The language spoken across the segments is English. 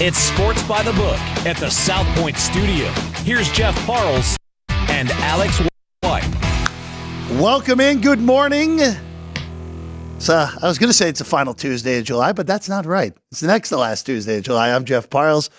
It's Sports by the Book at the South Point Studio. Here's Jeff Parles and Alex White. Welcome in. Good morning. So I was going to say it's the final Tuesday of July, but that's not right. It's the next to last Tuesday of July. I'm Jeff Parles,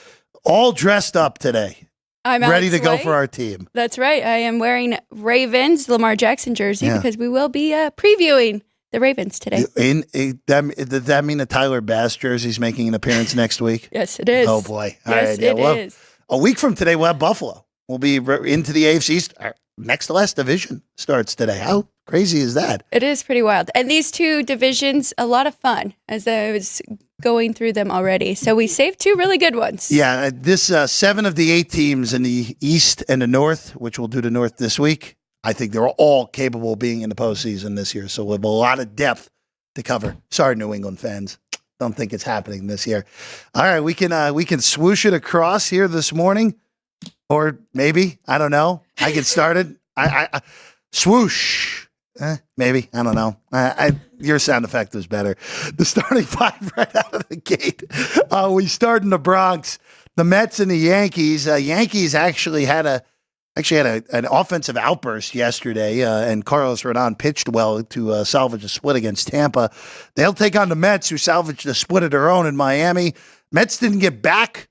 all dressed up today. I'm ready Alex to go White. for our team. That's right. I am wearing Ravens Lamar Jackson jersey because we will be previewing the Ravens today. Did that mean the Tyler Bass jersey's making an appearance next week? Yes, it is. Oh, boy. All yes, right, it is. A week from today, we'll have Buffalo. We'll be into the AFC East. Our next to last division starts today. How crazy is that? It is pretty wild. And these two divisions, a lot of fun as I was going through them already. So we saved two really good ones. Yeah, this 7 of the 8 teams in the East and the North, which we'll do the North this week, I think they're all capable of being in the postseason this year. So we have a lot of depth to cover. Sorry, New England fans. Don't think it's happening this year. All right, we can swoosh it across here this morning. Or maybe, I don't know. I get started. I swoosh. Maybe, I don't know. Your sound effect was better. The starting 5 right out of the gate. We start in the Bronx. The Mets and the Yankees. Yankees actually had an offensive outburst yesterday, and Carlos Rodon pitched well to salvage a split against Tampa. They'll take on the Mets, who salvaged a split of their own in Miami. Mets didn't get back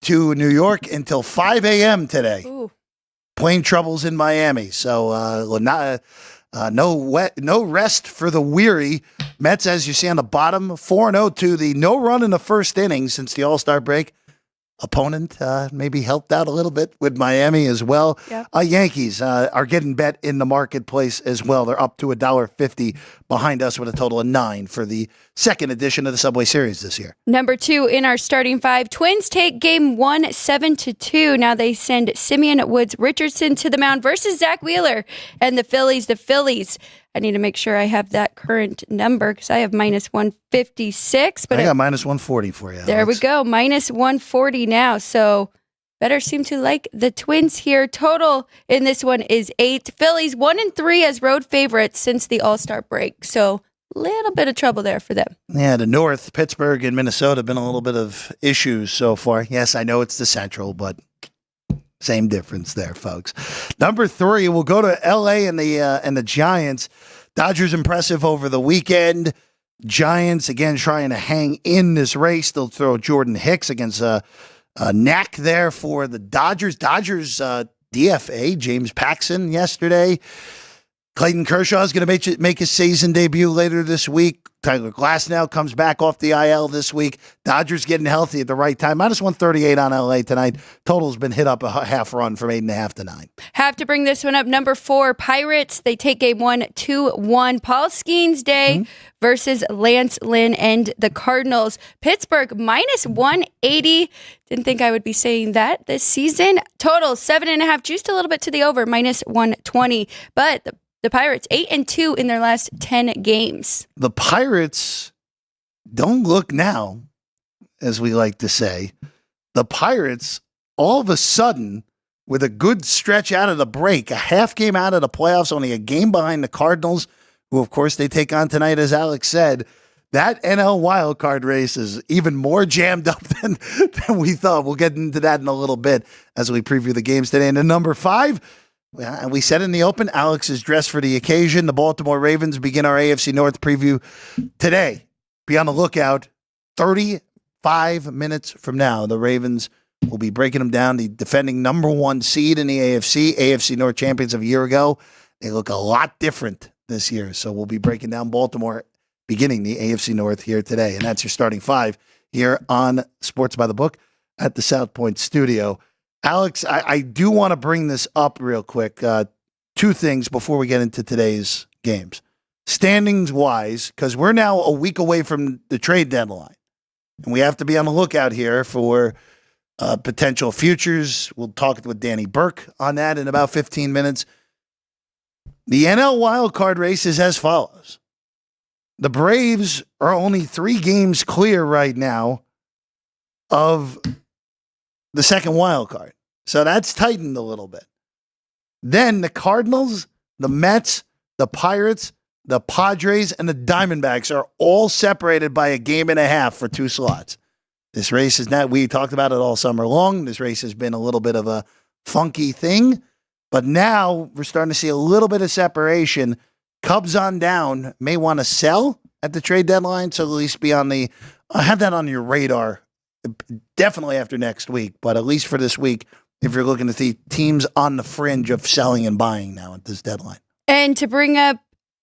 to New York until 5 a.m. today. Ooh. Plane troubles in Miami, so no rest for the weary. Mets, as you see on the bottom, 4-0 to the no run in the first inning since the All-Star break. Opponent maybe helped out a little bit with Miami as well. Yep. Yankees are getting bet in the marketplace as well. They're up to $1.50 behind us with a total of 9 for the second edition of the Subway Series this year. Number 2 in our starting 5. Twins take game 1 7-2. Now they send Simeon Woods Richardson to the mound versus Zach Wheeler and the Phillies. The Phillies, I need to make sure I have that current number because I have minus 156. But I got minus 140 for you. There Alex. we go. Minus 140 now. So better seem to like the Twins here. Total in this one is 8. Phillies 1-3 as road favorites since the All-Star break. So little bit of trouble there for them. Yeah, the North, Pittsburgh and Minnesota have been a little bit of issues so far. Yes, I know it's the Central, but same difference there, folks. Number 3, we'll go to L.A. and the Giants. Dodgers impressive over the weekend. Giants, again, trying to hang in this race. They'll throw Jordan Hicks against a knack there for the Dodgers. Dodgers DFA, James Paxton yesterday. Clayton Kershaw is going to make his season debut later this week. Tyler Glasnow comes back off the IL this week. Dodgers getting healthy at the right time. Minus 138 on LA tonight. Total's been hit up a half run from 8.5 to 9. Have to bring this one up. Number 4, Pirates. They take game 1 2-1. Paul Skenes Day versus Lance Lynn and the Cardinals. Pittsburgh minus 180. Didn't think I would be saying that this season. Total 7.5, juiced a little bit to the over, minus 120. But the Pirates 8-2 in their last 10 games. The Pirates don't look now, as we like to say. The Pirates, all of a sudden, with a good stretch out of the break, a half game out of the playoffs, only a game behind the Cardinals, who, of course, they take on tonight, as Alex said. That NL wildcard race is even more jammed up than we thought. We'll get into that in a little bit as we preview the games today. And then number 5, and we said in the open, Alex is dressed for the occasion. The Baltimore Ravens begin our AFC North preview today. Be on the lookout. 35 minutes from now, the Ravens will be breaking them down. The defending number 1 seed in the AFC North champions of a year ago. They look a lot different this year. So we'll be breaking down Baltimore beginning the AFC North here today. And that's your starting 5 here on Sports by the Book at the South Point Studio. Alex, I do want to bring this up real quick. 2 things before we get into today's games. Standings-wise, because we're now a week away from the trade deadline. And we have to be on the lookout here for potential futures. We'll talk with Danny Burke on that in about 15 minutes. The NL wildcard race is as follows. The Braves are only 3 games clear right now of the second wild card. So that's tightened a little bit. Then the Cardinals, the Mets, the Pirates, the Padres, and the Diamondbacks are all separated by a game and a half for 2 slots. This race is not, we talked about it all summer long. This race has been a little bit of a funky thing, but now we're starting to see a little bit of separation. Cubs on down may want to sell at the trade deadline, so at least be on the, have that on your radar, definitely after next week, but at least for this week, if you're looking to see teams on the fringe of selling and buying now at this deadline. And to bring up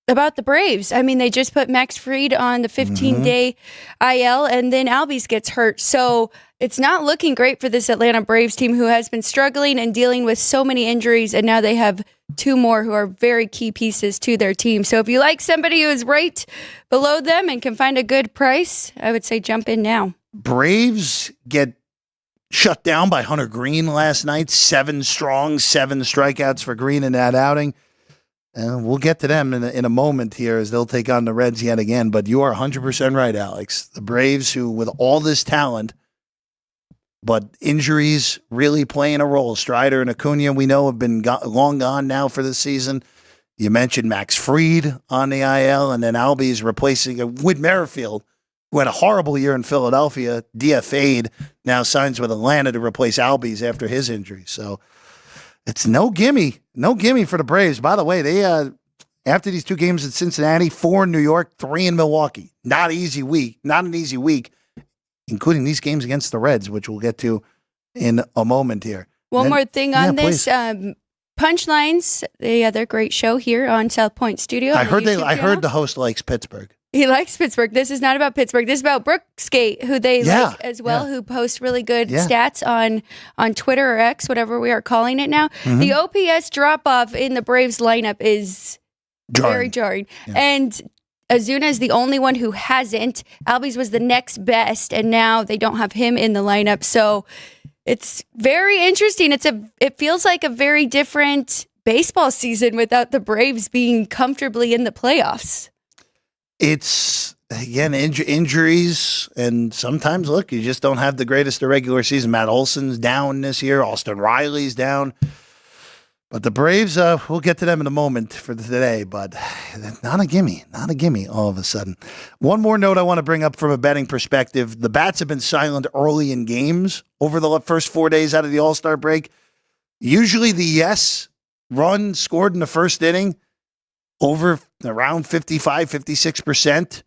about the Braves, I mean, they just put Max Fried on the 15-day IL, and then Albies gets hurt. So it's not looking great for this Atlanta Braves team, who has been struggling and dealing with so many injuries, and now they have two more who are very key pieces to their team. So if you like somebody who is right below them and can find a good price, I would say jump in now. Braves get shut down by Hunter Green last night. 7 strong, 7 strikeouts for Green in that outing. And we'll get to them in a moment here as they'll take on the Reds yet again. But you are 100% right, Alex. The Braves, who with all this talent, but injuries really playing a role. Strider and Acuna, we know, have been long gone now for the season. You mentioned Max Fried on the IL, and then Albies replacing Whit Merrifield, who had a horrible year in Philadelphia, DFA'd, now signs with Atlanta to replace Albies after his injury. So it's no gimme for the Braves. By the way, they after these 2 games in Cincinnati, 4 in New York, 3 in Milwaukee. Not an easy week, including these games against the Reds, which we'll get to in a moment here. One more thing on this. Punchlines, the other great show here on South Point Studio. I heard the host likes Pittsburgh. He likes Pittsburgh. This is not about Pittsburgh. This is about Brookskate, who they like as well, who posts really good stats on Twitter or X, whatever we are calling it now. The OPS drop-off in the Braves lineup is very jarring. Yeah. And Ozuna is the only one who hasn't. Albies was the next best, and now they don't have him in the lineup. So it's very interesting. It feels like a very different baseball season without the Braves being comfortably in the playoffs. It's, again, injuries, and sometimes, look, you just don't have the greatest of regular season. Matt Olson's down this year. Austin Riley's down. But the Braves, we'll get to them in a moment for today, but not a gimme all of a sudden. One more note I want to bring up from a betting perspective. The bats have been silent early in games over the first 4 days out of the All-Star break. Usually the yes run scored in the first inning over around 56%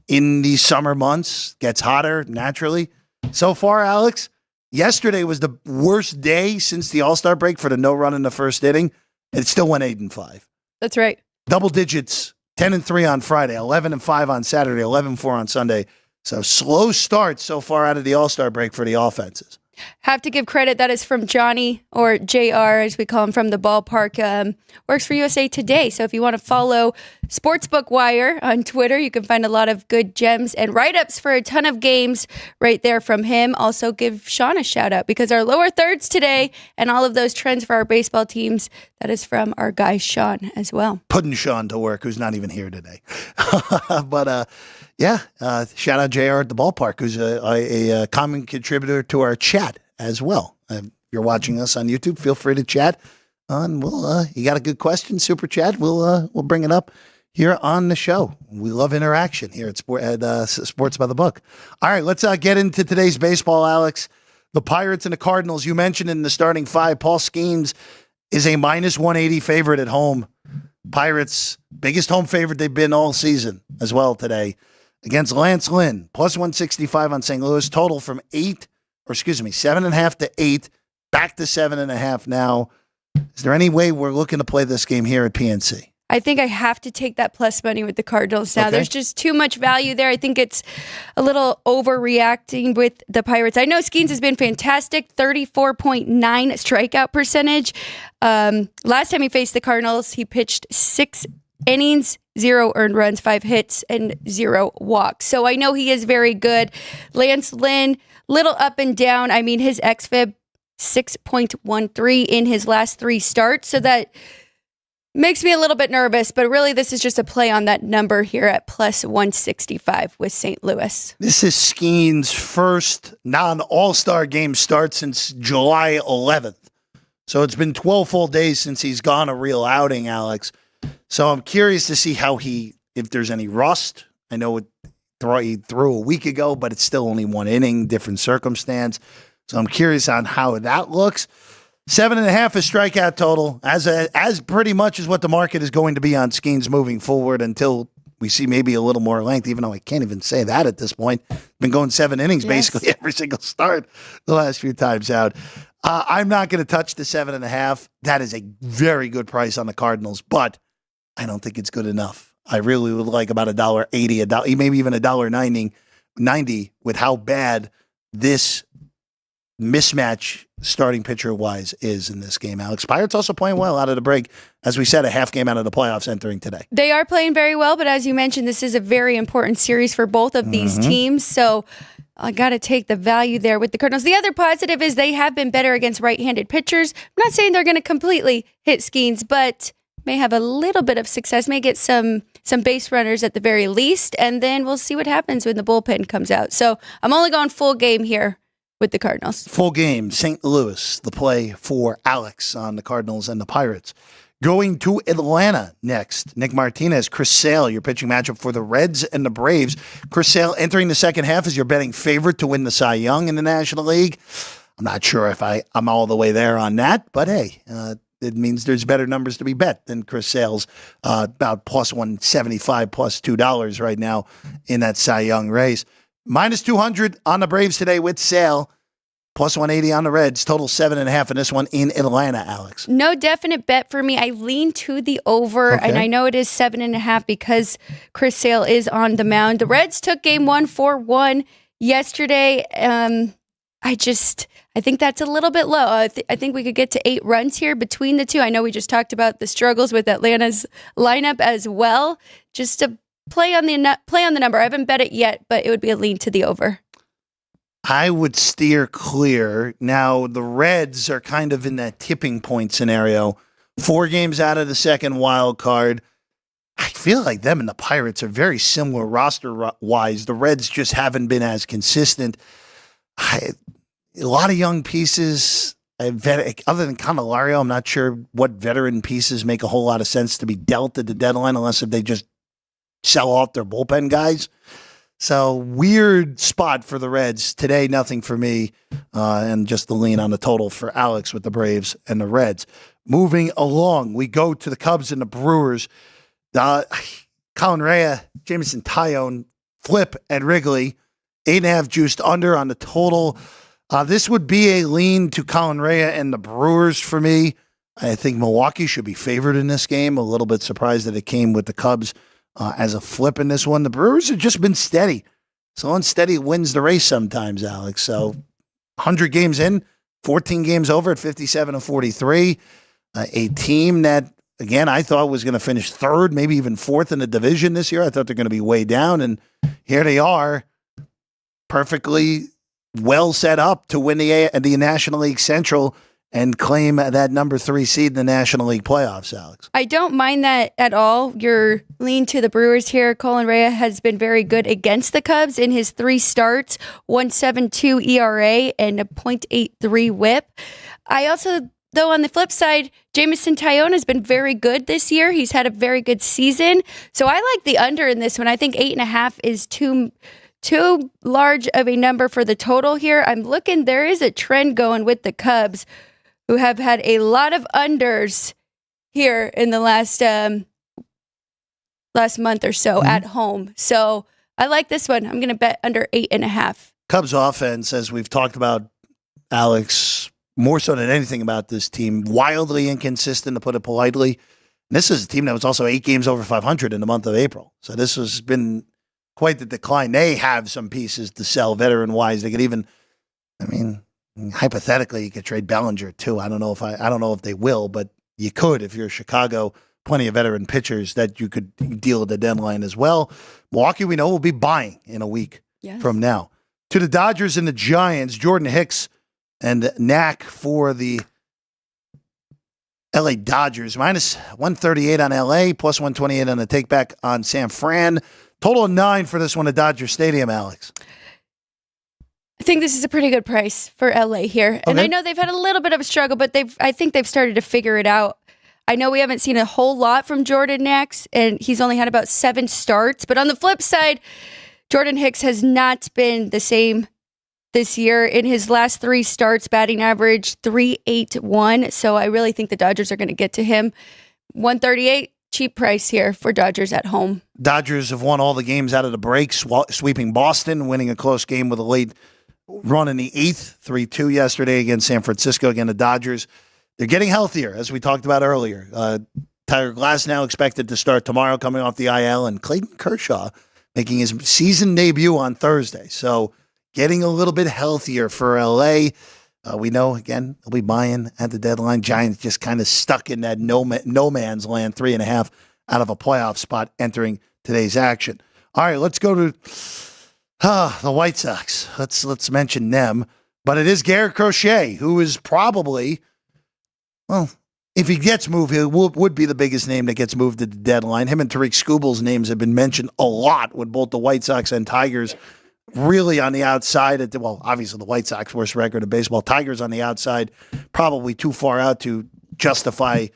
in these summer months. Gets hotter naturally. So far, Alex, yesterday was the worst day since the All-Star break for the no run in the first inning. It still went 8-5. That's right. Double digits, 10-3 on Friday, 11-5 on Saturday, 11-4 on Sunday. So slow start so far out of the All-Star break for the offenses. Have to give credit. That is from Johnny, or JR, as we call him, from the ballpark. Works for USA Today. So if you want to follow Sportsbook Wire on Twitter, you can find a lot of good gems and write-ups for a ton of games right there from him. Also give Sean a shout out, because our lower thirds today and all of those trends for our baseball teams, that is from our guy Sean as well. Putting Sean to work, who's not even here today. But shout out JR at the ballpark, who's a common contributor to our chat as well. If you're watching us on YouTube, feel free to chat. You got a good question, super chat, we'll bring it up here on the show. We love interaction here at Sports by the Book. All right, let's get into today's baseball, Alex. The Pirates and the Cardinals, you mentioned in the starting 5, Paul Skenes is a minus 180 favorite at home. Pirates, biggest home favorite they've been all season as well today. Against Lance Lynn, plus 165 on St. Louis, total from 7.5 to 8, back to 7.5 now. Is there any way we're looking to play this game here at PNC? I think I have to take that plus money with the Cardinals now. Okay. There's just too much value there. I think it's a little overreacting with the Pirates. I know Skenes has been fantastic, 34.9 strikeout percentage. Last time he faced the Cardinals, he pitched 6 innings, 0 earned runs, 5 hits, and 0 walks. So I know he is very good. Lance Lynn, little up and down. I mean, his xFIP, 6.13 in his last 3 starts. So that makes me a little bit nervous, but really this is just a play on that number here at plus 165 with St. Louis. This is Skenes' first non-All-Star game start since July 11th. So it's been 12 full days since he's gone a real outing, Alex. So I'm curious to see if there's any rust. I know he threw a week ago, but it's still only one inning, different circumstance. So I'm curious on how that looks. 7.5 is strikeout total, as pretty much as what the market is going to be on Skenes moving forward until we see maybe a little more length, even though I can't even say that at this point. Been going 7 innings basically every single start the last few times out. I'm not going to touch the 7.5. That is a very good price on the Cardinals, but I don't think it's good enough. I really would like about $1.80, maybe even $1.90 with how bad this mismatch starting pitcher wise is in this game. Alex, Pirates also playing well out of the break. As we said, a half game out of the playoffs entering today. They are playing very well, but as you mentioned, this is a very important series for both of these teams. So I got to take the value there with the Cardinals. The other positive is they have been better against right-handed pitchers. I'm not saying they're going to completely hit Skenes, but may have a little bit of success, may get some base runners at the very least, and then we'll see what happens when the bullpen comes out. So I'm only going full game here with the Cardinals. Full game, St. Louis, the play for Alex on the Cardinals and the Pirates. Going to Atlanta next. Nick Martinez, Chris Sale, your pitching matchup for the Reds and the Braves. Chris Sale entering the second half as your betting favorite to win the Cy Young in the National League. I'm not sure if I'm all the way there on that, but hey, it means there's better numbers to be bet than Chris Sale's, about plus 175, plus $2 right now in that Cy Young race. Minus 200 on the Braves today with Sale. Plus 180 on the Reds. Total 7.5 in this one in Atlanta, Alex. No definite bet for me. I lean to the over, and I know it is 7.5 because Chris Sale is on the mound. The Reds took game 1 4-1 yesterday. I think that's a little bit low. I think we could get to 8 runs here between the two. I know we just talked about the struggles with Atlanta's lineup as well. Just to play on the number. I haven't bet it yet, but it would be a lean to the over. I would steer clear. Now, the Reds are kind of in that tipping point scenario. 4 games out of the second wild card. I feel like them and the Pirates are very similar roster-wise. The Reds just haven't been as consistent. A lot of young pieces. Other than Candelario, I'm not sure what veteran pieces make a whole lot of sense to be dealt at the deadline unless if they just sell off their bullpen guys. So weird spot for the Reds. Today, nothing for me, and just the lean on the total for Alex with the Braves and the Reds. Moving along, we go to the Cubs and the Brewers. Colin Rea, Jameson Taillon, flip at Wrigley. 8.5 juiced under on the total. This would be a lean to Colin Rea and the Brewers for me. I think Milwaukee should be favored in this game. A little bit surprised that it came with the Cubs as a flip in this one. The Brewers have just been steady. So unsteady wins the race sometimes, Alex. So 100 games in, 14 games over at 57-43. A team that, again, I thought was going to finish third, maybe even fourth in the division this year. I thought they're going to be way down, and here they are, perfectly well set up to win the National League Central and claim that number 3 seed in the National League playoffs, Alex. I don't mind that at all. Your lean to the Brewers here. Colin Rea has been very good against the Cubs in his 3 starts, 1.72 ERA and a .83 whip. I also, though, on the flip side, Jameson Taillon has been very good this year. He's had a very good season. So I like the under in this one. I think 8.5 is too large of a number for the total here. I'm looking, there is a trend going with the Cubs, who have had a lot of unders here in the last month or so at home. So I like this one. I'm going to bet under 8.5. Cubs offense, as we've talked about, Alex, more so than anything about this team, wildly inconsistent, to put it politely. And this is a team that was also 8 games over 500 in the month of April. So this has been quite the decline. They have some pieces to sell veteran-wise. They could even, hypothetically, you could trade Bellinger too. I don't know if they will, but you could if you're Chicago. Plenty of veteran pitchers that you could deal at the deadline as well. Milwaukee, we know, will be buying in a week from now. To the Dodgers and the Giants, Jordan Hicks and Knack for the LA Dodgers. Minus 138 on LA, plus 128 on the takeback on San Fran. Total of 9 for this one at Dodger Stadium, Alex. I think this is a pretty good price for LA here. And I know they've had a little bit of a struggle, but I think they've started to figure it out. I know we haven't seen a whole lot from Jordan Knack, and he's only had about 7 starts. But on the flip side, Jordan Hicks has not been the same this year. In his last 3 starts, batting average 3.81. So I really think the Dodgers are going to get to him. 138, cheap price here for Dodgers at home. Dodgers have won all the games out of the break, sweeping Boston, winning a close game with a late run in the 8th, 3-2 yesterday against San Francisco. Again, the Dodgers, they're getting healthier, as we talked about earlier. Tyler Glass now expected to start tomorrow, coming off the IL, and Clayton Kershaw making his season debut on Thursday. So getting a little bit healthier for LA. We know, again, they'll be buying at the deadline. Giants just kind of stuck in that no man's land, 3.5 out of a playoff spot entering today's action. All right, let's go to the White Sox. Let's mention them. But it is Garrett Crochet, who is probably, well, if he gets moved, he would be the biggest name that gets moved at the deadline. Him and Tariq Skubal's names have been mentioned a lot with both the White Sox and Tigers really on the outside. Obviously the White Sox, worst record in baseball. Tigers on the outside, probably too far out to justify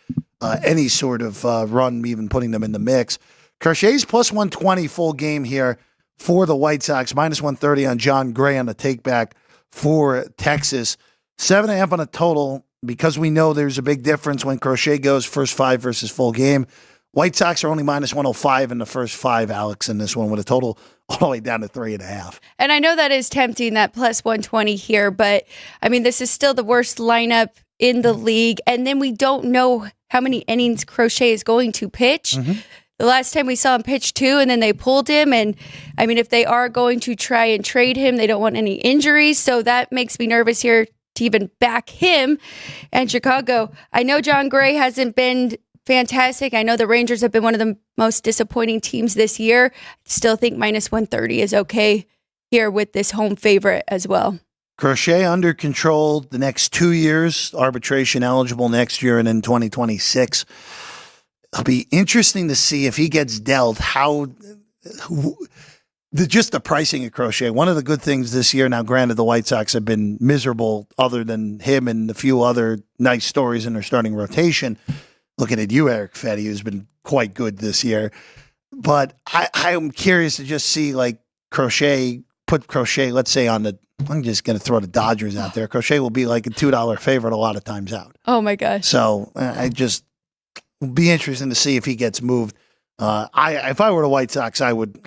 any sort of run, even putting them in the mix. Crochet's plus 120 full game here for the White Sox, minus 130 on John Gray on the takeback for Texas. 7.5 on a total, because we know there's a big difference when Crochet goes first 5 versus full game. White Sox are only minus 105 in the first 5, Alex, in this one, with a total all the way down to 3.5. And I know that is tempting, that plus 120 here, but I mean, this is still the worst lineup in the league. And then we don't know how many innings Crochet is going to pitch. Mm-hmm. The last time we saw him pitch 2, and then they pulled him. And I mean, if they are going to try and trade him, they don't want any injuries. So that makes me nervous here to even back him. And Chicago, I know John Gray hasn't been fantastic. I know the Rangers have been one of the most disappointing teams this year. Still think minus 130 is okay here with this home favorite as well. Crochet under control the next 2 years, arbitration eligible next year and in 2026. It'll be interesting to see if he gets dealt just the pricing of Crochet. One of the good things this year, now granted the White Sox have been miserable other than him and a few other nice stories in their starting rotation. Looking at you, Eric Fetty, who's been quite good this year. But I'm curious to just see, like, put Crochet, let's say I'm just going to throw the Dodgers out there. Crochet will be like a $2 favorite a lot of times out. Oh, my gosh. So it'll be interesting to see if he gets moved. If I were the White Sox, I would,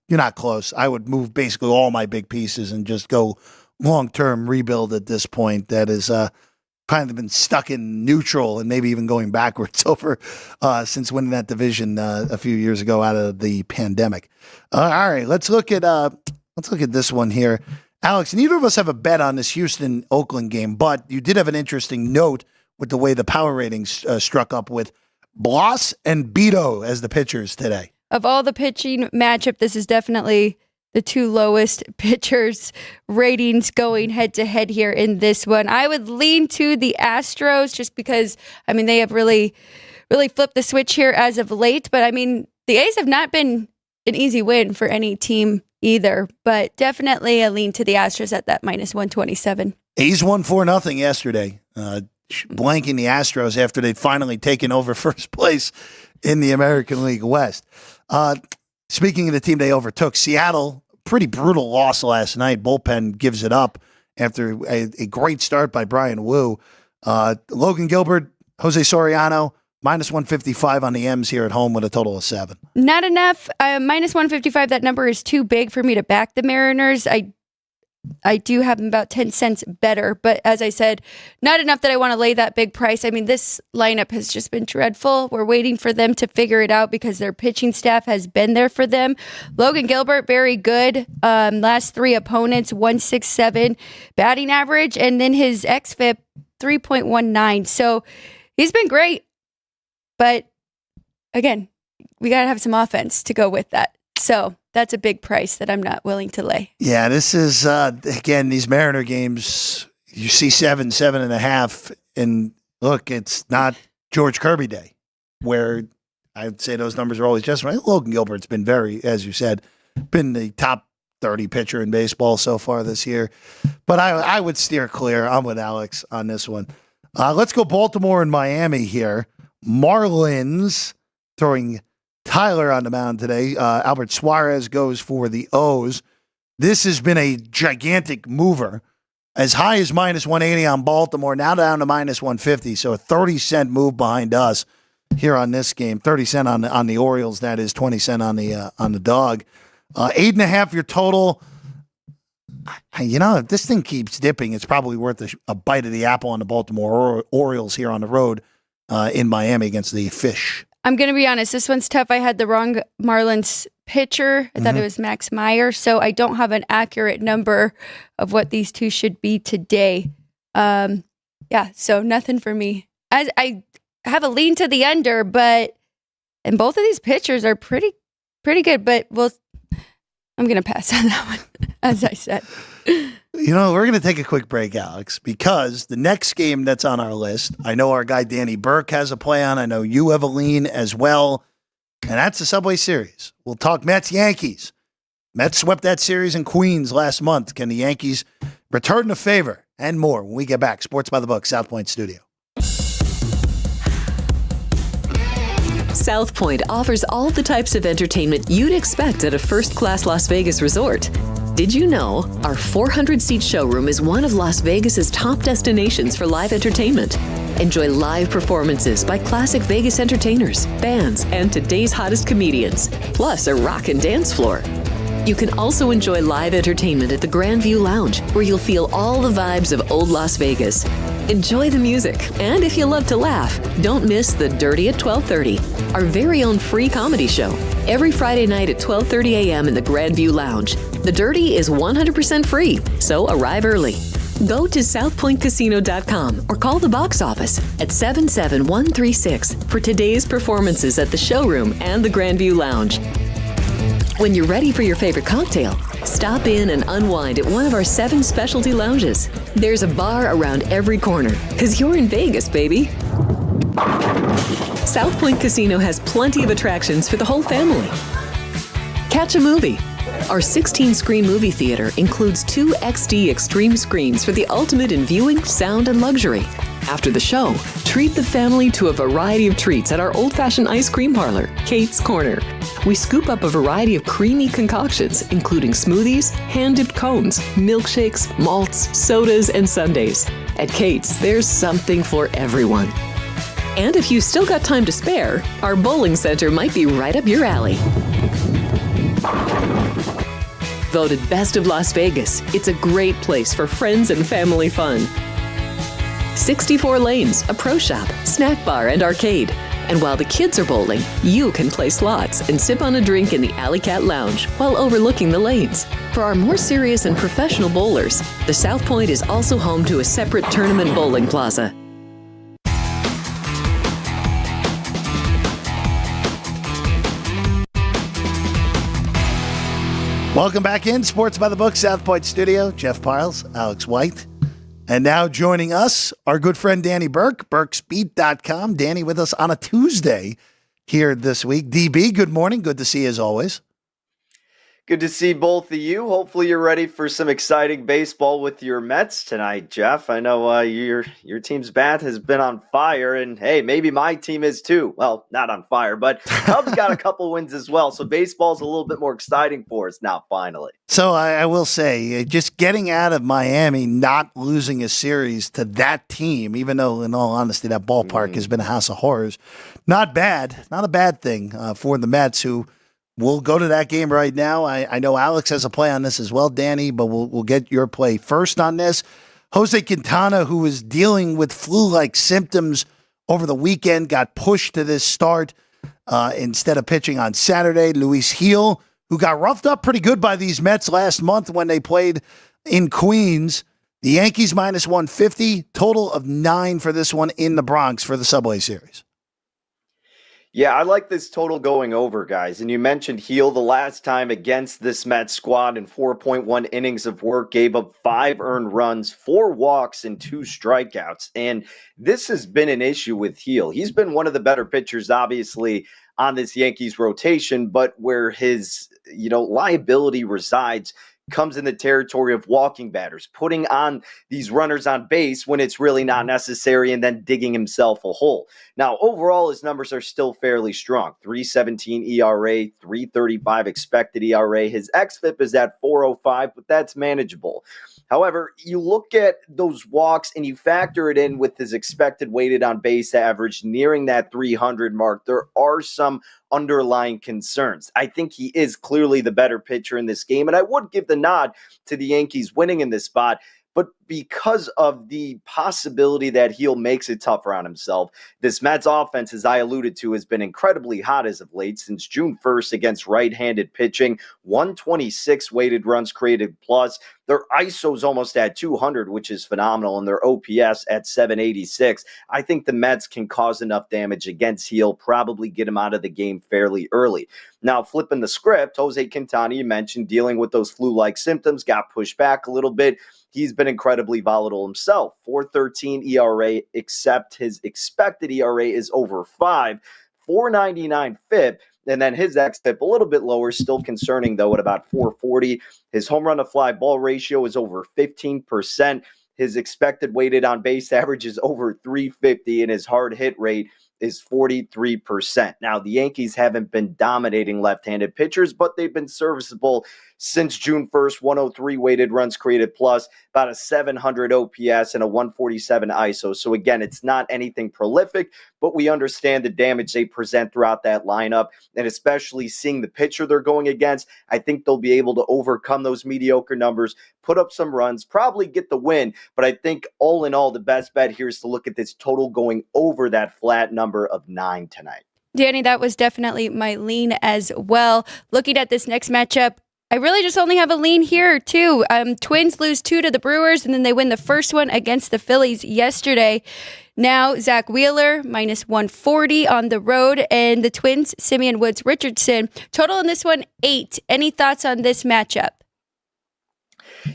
you're not close. I would move basically all my big pieces and just go long-term rebuild at this point. That is kind of been stuck in neutral and maybe even going backwards over since winning that division a few years ago out of the pandemic. All right, let's look at this one here. Alex, neither of us have a bet on this Houston-Oakland game, but you did have an interesting note with the way the power ratings struck up with Bloss and Beto as the pitchers today. Of all the pitching matchup, this is definitely the 2 lowest pitchers ratings going head to head here in this one. I would lean to the Astros just because, I mean, they have really, really flipped the switch here as of late. But I mean, the A's have not been an easy win for any team either, but definitely a lean to the Astros at that minus 127. A's won 4-0 yesterday, blanking the Astros after they'd finally taken over first place in the American League West. Speaking of the team they overtook, Seattle, pretty brutal loss last night. Bullpen gives it up after a great start by Brian Wu. Logan Gilbert, Jose Soriano, minus 155 on the M's here at home with a total of 7. Not enough. Minus 155, that number is too big for me to back the Mariners. I do have them about 10 cents better, but as I said, not enough that I want to lay that big price. I mean, this lineup has just been dreadful. We're waiting for them to figure it out because their pitching staff has been there for them. Logan Gilbert, very good. Last 3 opponents, 167 batting average, and then his xFIP, 3.19. So he's been great, but again, we got to have some offense to go with that. So that's a big price that I'm not willing to lay. Yeah, this is, again, these Mariner games, you see 7.5, and look, it's not George Kirby Day, where I'd say those numbers are always just right. Logan Gilbert's been very, as you said, been the top 30 pitcher in baseball so far this year. But I would steer clear. I'm with Alex on this one. Let's go Baltimore and Miami here. Marlins throwing Tyler on the mound today. Albert Suarez goes for the O's. This has been a gigantic mover. As high as minus 180 on Baltimore, now down to minus 150. So a 30-cent move behind us here on this game. 30 cent on the Orioles. That is 20 cent on the dog. 8.5 your total. If this thing keeps dipping, it's probably worth a bite of the apple on the Baltimore Orioles here on the road in Miami against the Fish. I'm going to be honest. This one's tough. I had the wrong Marlins pitcher. I thought it was Max Meyer. So I don't have an accurate number of what these two should be today. So nothing for me. I have a lean to the under, and both of these pitchers are pretty good, but I'm going to pass on that one, as I said. We're going to take a quick break, Alex, because the next game that's on our list, I know our guy Danny Burke has a play on. I know you have a lean as well, and that's the Subway Series. We'll talk Mets-Yankees. Mets swept that series in Queens last month. Can the Yankees return the favor? And more when we get back. Sports by the Book, South Point Studio. South Point offers all the types of entertainment you'd expect at a first-class Las Vegas resort. Did you know our 400-seat showroom is one of Las Vegas's top destinations for live entertainment? Enjoy live performances by classic Vegas entertainers, bands, and today's hottest comedians, plus a rockin' dance floor. You can also enjoy live entertainment at the Grand View Lounge, where you'll feel all the vibes of old Las Vegas. Enjoy the music, and if you love to laugh, don't miss The Dirty at 12:30, our very own free comedy show, every Friday night at 12:30 a.m. in the Grand View Lounge. The Dirty is 100% free, so arrive early. Go to southpointcasino.com or call the box office at 77136 for today's performances at the showroom and the Grand View Lounge. When you're ready for your favorite cocktail, stop in and unwind at one of our 7 specialty lounges. There's a bar around every corner, because you're in Vegas, baby. South Point Casino has plenty of attractions for the whole family. Catch a movie. Our 16-screen movie theater includes 2 XD Extreme screens for the ultimate in viewing, sound, and luxury. After the show, treat the family to a variety of treats at our old-fashioned ice cream parlor, Kate's Corner. We scoop up a variety of creamy concoctions, including smoothies, hand-dipped cones, milkshakes, malts, sodas, and sundaes. At Kate's, there's something for everyone. And if you still got time to spare, our bowling center might be right up your alley. Voted Best of Las Vegas, it's a great place for friends and family fun. 64 lanes, a pro shop, snack bar, and arcade. And while the kids are bowling, you can play slots and sip on a drink in the Alley Cat Lounge while overlooking the lanes. For our more serious and professional bowlers, the South Point is also home to a separate tournament bowling plaza. Welcome back in Sports by the Book, South Point Studio. Jeff Parles, Alex White. And now joining us, our good friend Danny Burke, burksbeat.com. Danny with us on a Tuesday here this week. DB, good morning. Good to see you as always. Good to see both of you. Hopefully you're ready for some exciting baseball with your Mets tonight, Jeff. I know your team's bat has been on fire, and hey, maybe my team is too. Well, not on fire, but Cubs got a couple wins as well, so baseball's a little bit more exciting for us now, finally. So I will say, just getting out of Miami, not losing a series to that team, even though, in all honesty, that ballpark has been a house of horrors, not bad. Not a bad thing for the Mets, who we'll go to that game right now. I know Alex has a play on this as well, Danny, but we'll get your play first on this. Jose Quintana, who was dealing with flu-like symptoms over the weekend, got pushed to this start instead of pitching on Saturday. Luis Gil, who got roughed up pretty good by these Mets last month when they played in Queens. The Yankees minus 150, total of 9 for this one in the Bronx for the Subway Series. Yeah, I like this total going over, guys. And you mentioned Gil the last time against this Mets squad in 4.1 innings of work, gave up 5 earned runs, 4 walks, and 2 strikeouts. And this has been an issue with Gil. He's been one of the better pitchers, obviously, on this Yankees rotation, but where his, liability resides comes in the territory of walking batters, putting on these runners on base when it's really not necessary, and then digging himself a hole. Now, overall, his numbers are still fairly strong. 3.17 ERA, 3.35 expected ERA. His xFIP is at 4.05, but that's manageable. However, you look at those walks and you factor it in with his expected weighted on base average nearing that 300 mark. There are some underlying concerns. I think he is clearly the better pitcher in this game, and I would give the nod to the Yankees winning in this spot. But because of the possibility that he'll makes it tougher on himself, this Mets offense, as I alluded to, has been incredibly hot as of late. Since June 1st against right-handed pitching, 126 weighted runs created plus. Their ISO's almost at 200, which is phenomenal, and their OPS at 786. I think the Mets can cause enough damage against Heel, probably get him out of the game fairly early. Now, flipping the script, Jose Quintana, you mentioned, dealing with those flu-like symptoms, got pushed back a little bit. He's been incredibly volatile himself. 4.13 ERA, except his expected ERA is over 5. 4.99 FIP, and then his xFIP a little bit lower, still concerning though at about 4.40. His home run to fly ball ratio is over 15%. His expected weighted on base average is over 350, and his hard hit rate is 43%. Now, the Yankees haven't been dominating left-handed pitchers, but they've been serviceable since June 1st, 103 weighted runs created plus, about a 700 OPS and a 147 ISO. So again, it's not anything prolific, but we understand the damage they present throughout that lineup, and especially seeing the pitcher they're going against, I think they'll be able to overcome those mediocre numbers, put up some runs, probably get the win, but I think all in all, the best bet here is to look at this total going over that flat number of 9 tonight. Danny, that was definitely my lean as well. Looking at this next matchup, I really just only have a lean here, too. Twins lose 2 to the Brewers, and then they win the first one against the Phillies yesterday. Now, Zach Wheeler, minus 140 on the road, and the Twins, Simeon Woods Richardson. Total in this one, 8. Any thoughts on this matchup?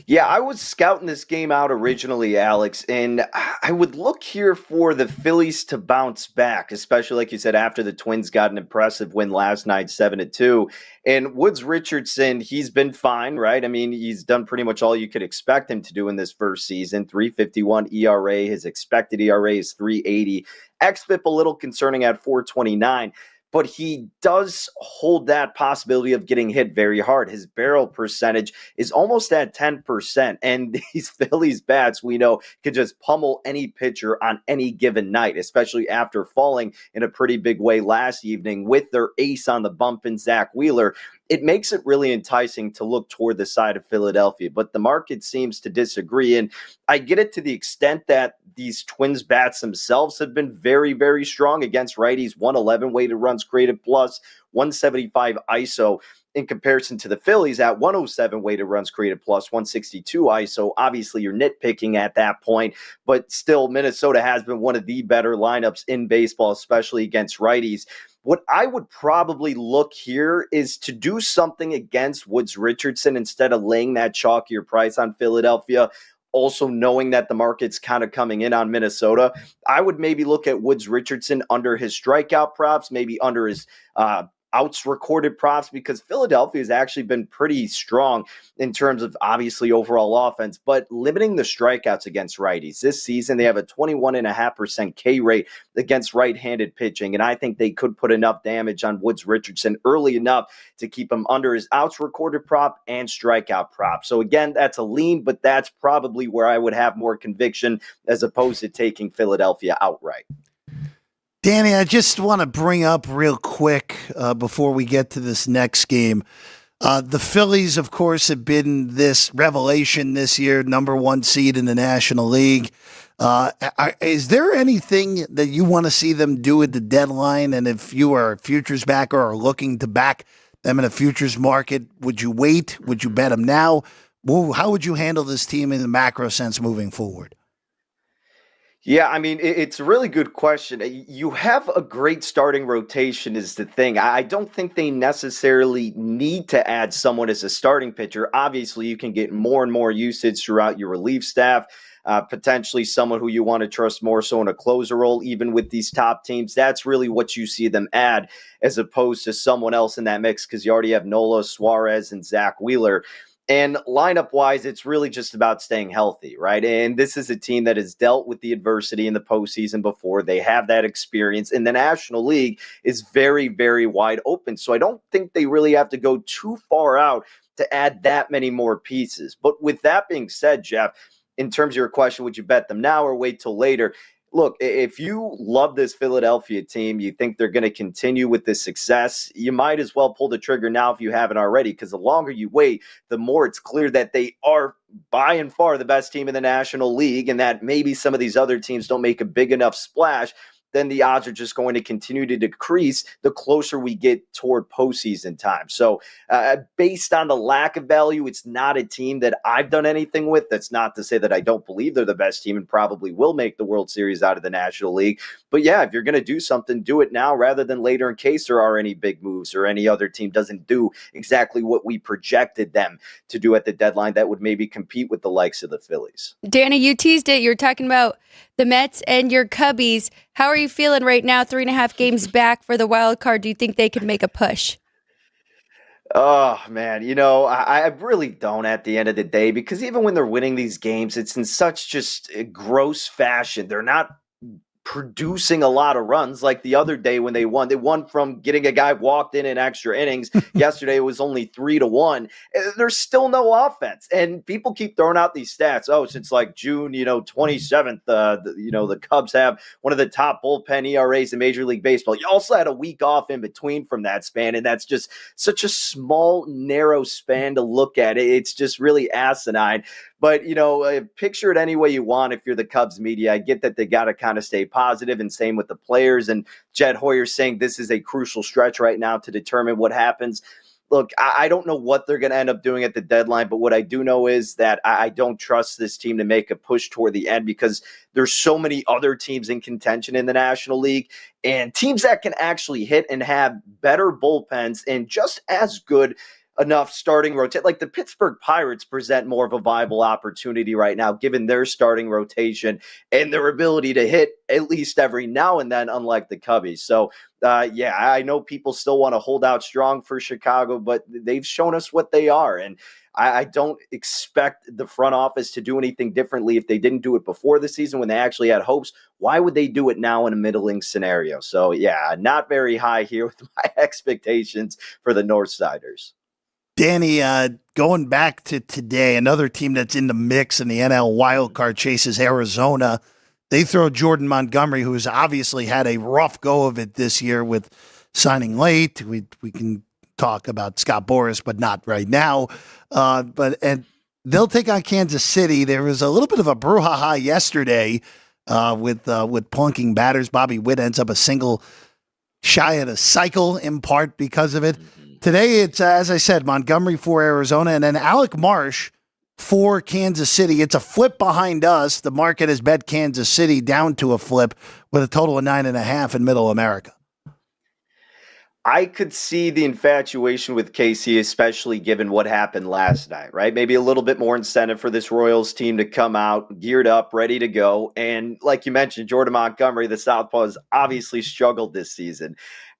Yeah, I was scouting this game out originally, Alex, and I would look here for the Phillies to bounce back, especially like you said, after the Twins got an impressive win last night, 7-2. And Woods Richardson, he's been fine, right? I mean, he's done pretty much all you could expect him to do in this first season. 3.51 ERA, his expected ERA is 3.80. xFIP a little concerning at 4.29. But he does hold that possibility of getting hit very hard. His barrel percentage is almost at 10%. And these Phillies bats, we know, can just pummel any pitcher on any given night, especially after falling in a pretty big way last evening with their ace on the bump in Zach Wheeler. It makes it really enticing to look toward the side of Philadelphia, but the market seems to disagree. And I get it to the extent that these Twins bats themselves have been very, very strong against righties. 111 weighted runs created plus, 175 ISO in comparison to the Phillies at 107 weighted runs created plus, 162 ISO. Obviously, you're nitpicking at that point, but still, Minnesota has been one of the better lineups in baseball, especially against righties. What I would probably look here is to do something against Woods Richardson instead of laying that chalkier price on Philadelphia. Also knowing that the market's kind of coming in on Minnesota, I would maybe look at Woods Richardson under his strikeout props, maybe under his outs recorded props, because Philadelphia has actually been pretty strong in terms of obviously overall offense, but limiting the strikeouts against righties. This season, they have a 21.5% K rate against right-handed pitching, and I think they could put enough damage on Woods Richardson early enough to keep him under his outs recorded prop and strikeout prop. So again, that's a lean, but that's probably where I would have more conviction as opposed to taking Philadelphia outright. Danny, I just want to bring up real quick before we get to this next game. The Phillies, of course, have been this revelation this year, number 1 seed in the National League. Is there anything that you want to see them do at the deadline? And if you are a futures backer or looking to back them in a futures market, would you wait? Would you bet them now? How would you handle this team in the macro sense moving forward? Yeah, I mean, it's a really good question. You have a great starting rotation is the thing. I don't think they necessarily need to add someone as a starting pitcher. Obviously, you can get more and more usage throughout your relief staff, potentially someone who you want to trust more so in a closer role, even with these top teams. That's really what you see them add as opposed to someone else in that mix because you already have Nola, Suarez, and Zach Wheeler. And lineup wise, it's really just about staying healthy, right? And this is a team that has dealt with the adversity in the postseason before. They have that experience, and the National League is very, very wide open. So I don't think they really have to go too far out to add that many more pieces. But with that being said, Jeff, in terms of your question, would you bet them now or wait till later? Look, if you love this Philadelphia team, you think they're going to continue with this success, you might as well pull the trigger now if you haven't already, because the longer you wait, the more it's clear that they are by and far the best team in the National League, and that maybe some of these other teams don't make a big enough splash. Then the odds are just going to continue to decrease the closer we get toward postseason time. So based on the lack of value, it's not a team that I've done anything with. That's not to say that I don't believe they're the best team and probably will make the World Series out of the National League. But yeah, if you're going to do something, do it now rather than later in case there are any big moves or any other team doesn't do exactly what we projected them to do at the deadline that would maybe compete with the likes of the Phillies. Danny, you teased it. You're talking about the Mets and your Cubbies. How are you feeling right now? 3.5 games back for the wild card. Do you think they could make a push? Oh, man, I really don't at the end of the day, because even when they're winning these games, it's in such just a gross fashion. They're not producing a lot of runs like the other day when they won. They won from getting a guy walked in extra innings. Yesterday it was only 3-1. There's still no offense, and people keep throwing out these stats. Oh, since like June 27th, the Cubs have one of the top bullpen ERAs in Major League Baseball. You also had a week off in between from that span, and that's just such a small, narrow span to look at. It's just really asinine. But, picture it any way you want if you're the Cubs media. I get that they got to kind of stay positive, and same with the players. And Jed Hoyer saying this is a crucial stretch right now to determine what happens. Look, I don't know what they're going to end up doing at the deadline, but what I do know is that I don't trust this team to make a push toward the end, because there's so many other teams in contention in the National League, and teams that can actually hit and have better bullpens and just as good enough starting rotate. Like the Pittsburgh Pirates present more of a viable opportunity right now, given their starting rotation and their ability to hit at least every now and then, unlike the Cubbies. So, I know people still want to hold out strong for Chicago, but they've shown us what they are. And I don't expect the front office to do anything differently. If they didn't do it before the season when they actually had hopes, why would they do it now in a middling scenario? So, not very high here with my expectations for the Northsiders. Danny, going back to today, another team that's in the mix in the NL wildcard chase is Arizona. They throw Jordan Montgomery, who's obviously had a rough go of it this year with signing late. We can talk about Scott Boras, but not right now. And they'll take on Kansas City. There was a little bit of a brouhaha yesterday with plunking batters. Bobby Witt ends up a single shy of a cycle in part because of it. Today, it's, as I said, Montgomery for Arizona, and then Alec Marsh for Kansas City. It's a flip behind us. The market has bet Kansas City down to a flip with a total of 9.5 in Middle America. I could see the infatuation with KC, especially given what happened last night, right? Maybe a little bit more incentive for this Royals team to come out geared up, ready to go. And like you mentioned, Jordan Montgomery, the Southpaw, has obviously struggled this season.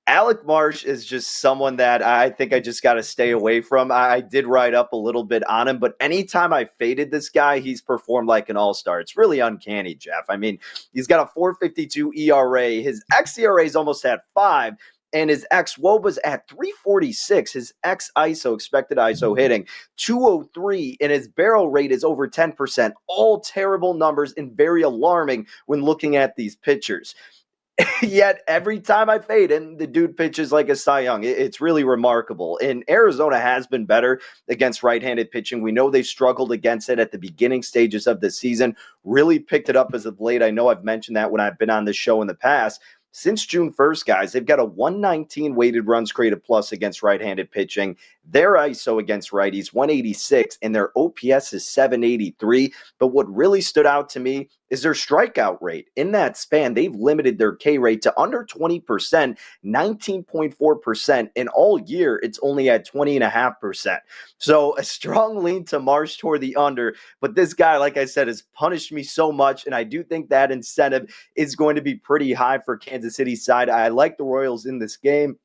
Alec Marsh is just someone that I think I just got to stay away from. I did write up a little bit on him, but anytime I faded this guy, he's performed like an all-star. It's really uncanny, Jeff. I mean, he's got a 4.52 ERA. His xERA is almost at 5, and his xWOBA's at 3.46. His xISO, expected ISO hitting, 2.03, and his barrel rate is over 10%. All terrible numbers and very alarming when looking at these pitchers. Yet every time I fade him, the dude pitches like a Cy Young. It's really remarkable. And Arizona has been better against right-handed pitching. We know they struggled against it at the beginning stages of the season, really picked it up as of late. I know I've mentioned that when I've been on the show in the past. Since June 1st, guys, they've got a 119 weighted runs created plus against right-handed pitching. Their ISO against righties, 186, and their OPS is 783. But what really stood out to me is their strikeout rate. In that span, they've limited their K rate to under 20%, 19.4%, and all year it's only at 20.5%. So a strong lean to Marsh toward the under, but this guy, like I said, has punished me so much, and I do think that incentive is going to be pretty high for Kansas City's side. I like the Royals in this game.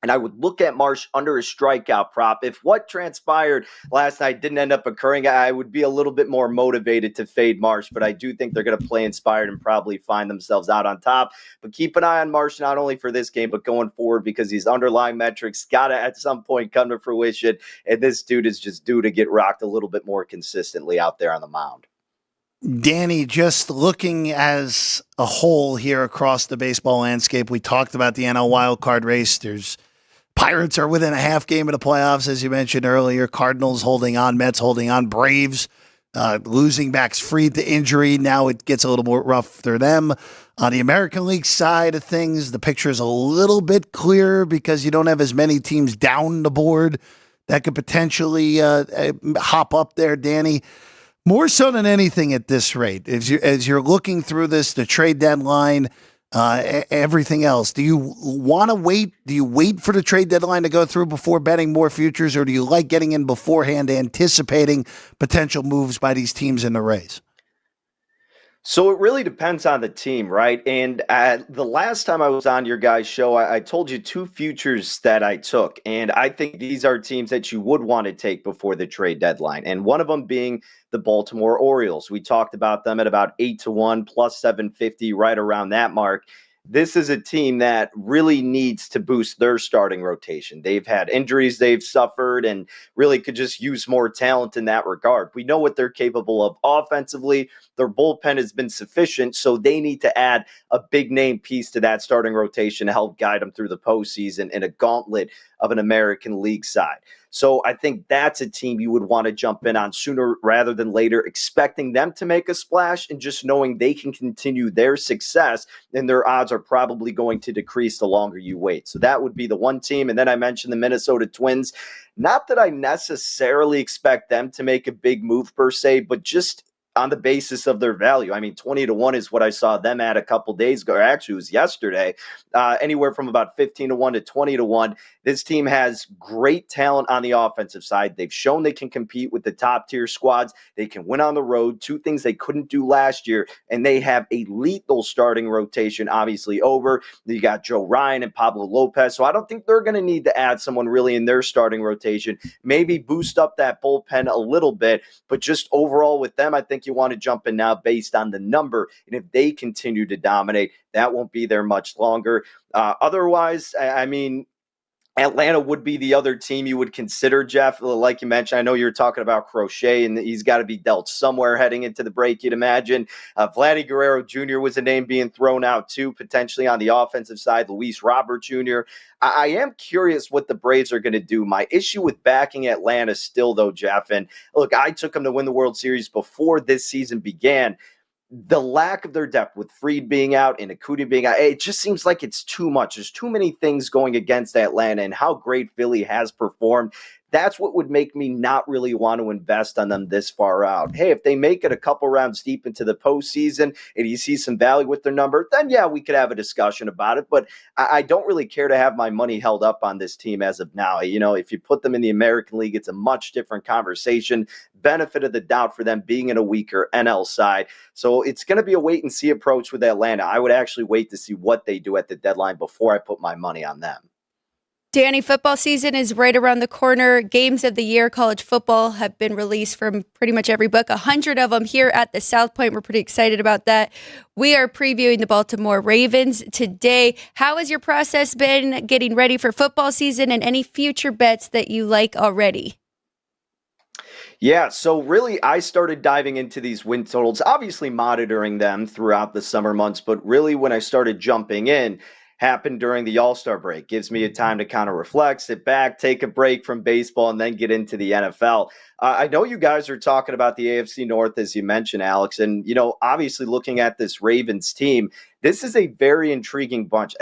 And I would look at Marsh under a strikeout prop. If what transpired last night didn't end up occurring, I would be a little bit more motivated to fade Marsh. But I do think they're going to play inspired and probably find themselves out on top. But keep an eye on Marsh, not only for this game, but going forward, because these underlying metrics got to at some point come to fruition. And this dude is just due to get rocked a little bit more consistently out there on the mound. Danny, just looking as a whole here across the baseball landscape, we talked about the NL wildcard race. Pirates are within a half game of the playoffs, as you mentioned earlier. Cardinals holding on, Mets holding on, Braves losing backs Fried to injury. Now it gets a little more rough for them. On the American League side of things, the picture is a little bit clearer because you don't have as many teams down the board that could potentially hop up there, Danny. More so than anything at this rate, as you're looking through this, the trade deadline, everything else, do you want to wait? Do you wait for the trade deadline to go through before betting more futures, or do you like getting in beforehand, anticipating potential moves by these teams in the race? So it really depends on the team, right? And the last time I was on your guys' show, I told you 2 futures that I took. And I think these are teams that you would want to take before the trade deadline. And one of them being the Baltimore Orioles. We talked about them at about 8-1 plus 750, right around that mark. This is a team that really needs to boost their starting rotation. They've had injuries they've suffered and really could just use more talent in that regard. We know what they're capable of offensively. Their bullpen has been sufficient, so they need to add a big name piece to that starting rotation to help guide them through the postseason in a gauntlet of an American League side. So I think that's a team you would want to jump in on sooner rather than later, expecting them to make a splash and just knowing they can continue their success, and their odds are probably going to decrease the longer you wait. So that would be the one team. And then I mentioned the Minnesota Twins. Not that I necessarily expect them to make a big move per se, but just on the basis of their value. I mean, 20-1 is what I saw them at a couple days ago. Or actually, it was yesterday. Anywhere from about 15-1 to 20-1. This team has great talent on the offensive side. They've shown they can compete with the top tier squads. They can win on the road, 2 things they couldn't do last year. And they have a lethal starting rotation, obviously, over. You got Joe Ryan and Pablo Lopez. So I don't think they're going to need to add someone really in their starting rotation. Maybe boost up that bullpen a little bit. But just overall with them, I think you want to jump in now based on the number. And if they continue to dominate, that won't be there much longer. Otherwise, I mean, Atlanta would be the other team you would consider, Jeff. Like you mentioned, I know you were talking about Crochet, and he's got to be dealt somewhere heading into the break, you'd imagine. Vladdy Guerrero Jr. was a name being thrown out, too, potentially on the offensive side. Luis Robert Jr. I am curious what the Braves are going to do. My issue with backing Atlanta still, though, Jeff, and look, I took them to win the World Series before this season began. The lack of their depth with Fried being out and Acuna being out, it just seems like it's too much. There's too many things going against Atlanta and how great Philly has performed. That's what would make me not really want to invest on them this far out. Hey, if they make it a couple rounds deep into the postseason and you see some value with their number, then yeah, we could have a discussion about it. But I don't really care to have my money held up on this team as of now. You know, if you put them in the American League, it's a much different conversation. Benefit of the doubt for them being in a weaker NL side. So it's going to be a wait and see approach with Atlanta. I would actually wait to see what they do at the deadline before I put my money on them. Danny, football season is right around the corner. Games of the year, college football, have been released from pretty much every book, 100 of them here at the South Point. We're pretty excited about that. We are previewing the Baltimore Ravens today. How has your process been getting ready for football season, and any future bets that you like already? Yeah, so really I started diving into these win totals, obviously monitoring them throughout the summer months, but really when I started jumping in, happened during the All-Star break. Gives me a time to kind of reflect, sit back, take a break from baseball, and then get into the NFL. I know you guys are talking about the AFC North, as you mentioned, Alex, and, you know, obviously looking at this Ravens team, this is a very intriguing bunch.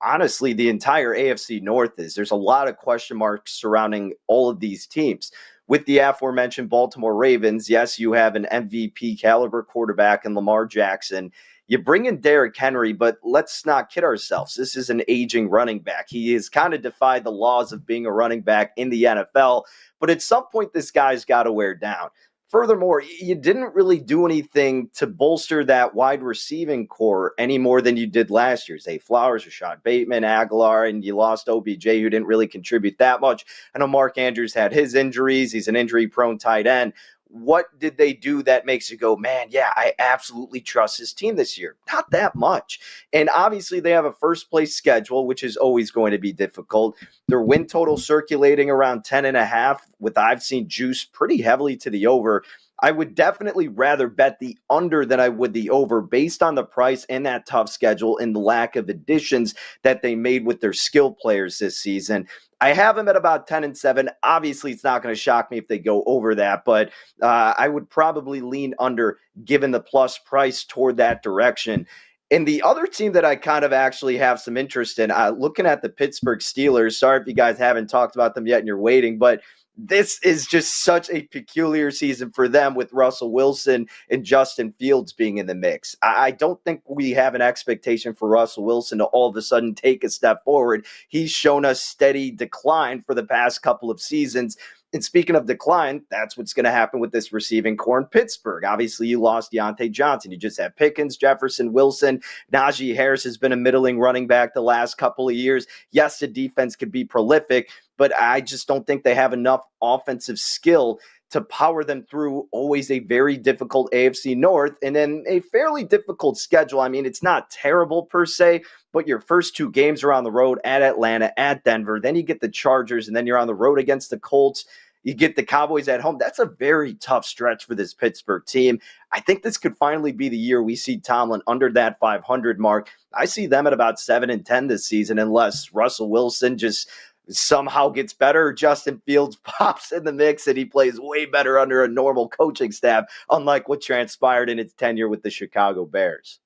Honestly, the entire AFC North is. There's a lot of question marks surrounding all of these teams. With the aforementioned Baltimore Ravens, yes, you have an MVP caliber quarterback in Lamar Jackson. You bring in Derrick Henry, but let's not kid ourselves. This is an aging running back. He has kind of defied the laws of being a running back in the NFL, but at some point, this guy's got to wear down. Furthermore, you didn't really do anything to bolster that wide receiving core any more than you did last year. Zay Flowers, Rashad Bateman, Aguilar, and you lost OBJ, who didn't really contribute that much. I know Mark Andrews had his injuries. He's an injury-prone tight end. What did they do that makes you go, man, yeah, I absolutely trust this team this year? Not that much. And obviously they have a first-place schedule, which is always going to be difficult. Their win total circulating around 10.5, with I've seen juice pretty heavily to the over. I would definitely rather bet the under than I would the over based on the price and that tough schedule and the lack of additions that they made with their skill players this season. I have them at about 10-7. Obviously, it's not going to shock me if they go over that, but I would probably lean under given the plus price toward that direction. And the other team that I kind of actually have some interest in, looking at the Pittsburgh Steelers, sorry if you guys haven't talked about them yet and you're waiting, but this is just such a peculiar season for them with Russell Wilson and Justin Fields being in the mix. I don't think we have an expectation for Russell Wilson to all of a sudden take a step forward. He's shown us steady decline for the past couple of seasons. And speaking of decline, that's what's going to happen with this receiving core in Pittsburgh. Obviously, you lost Deontay Johnson. You just have Pickens, Jefferson, Wilson. Najee Harris has been a middling running back the last couple of years. Yes, the defense could be prolific, but I just don't think they have enough offensive skill to power them through always a very difficult AFC North and then a fairly difficult schedule. I mean, it's not terrible per se, but your first two games are on the road at Atlanta, at Denver. Then you get the Chargers, and then you're on the road against the Colts. You get the Cowboys at home. That's a very tough stretch for this Pittsburgh team. I think this could finally be the year we see Tomlin under that 500 mark. I see them at about 7-10 this season, unless Russell Wilson just somehow gets better. Justin Fields pops in the mix and he plays way better under a normal coaching staff, unlike what transpired in his tenure with the Chicago Bears.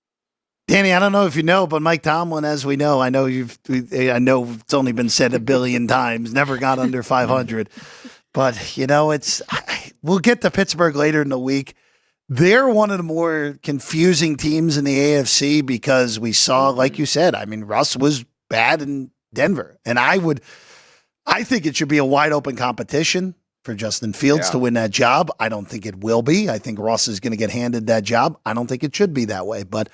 Danny, I don't know if you know, but Mike Tomlin, as we know, I know it's only been said a billion times, never got under 500. But, we'll get to Pittsburgh later in the week. They're one of the more confusing teams in the AFC because we saw, like you said, Russ was bad in Denver. And I think it should be a wide open competition for Justin Fields to win that job. I don't think it will be. I think Ross is going to get handed that job. I don't think it should be that way, but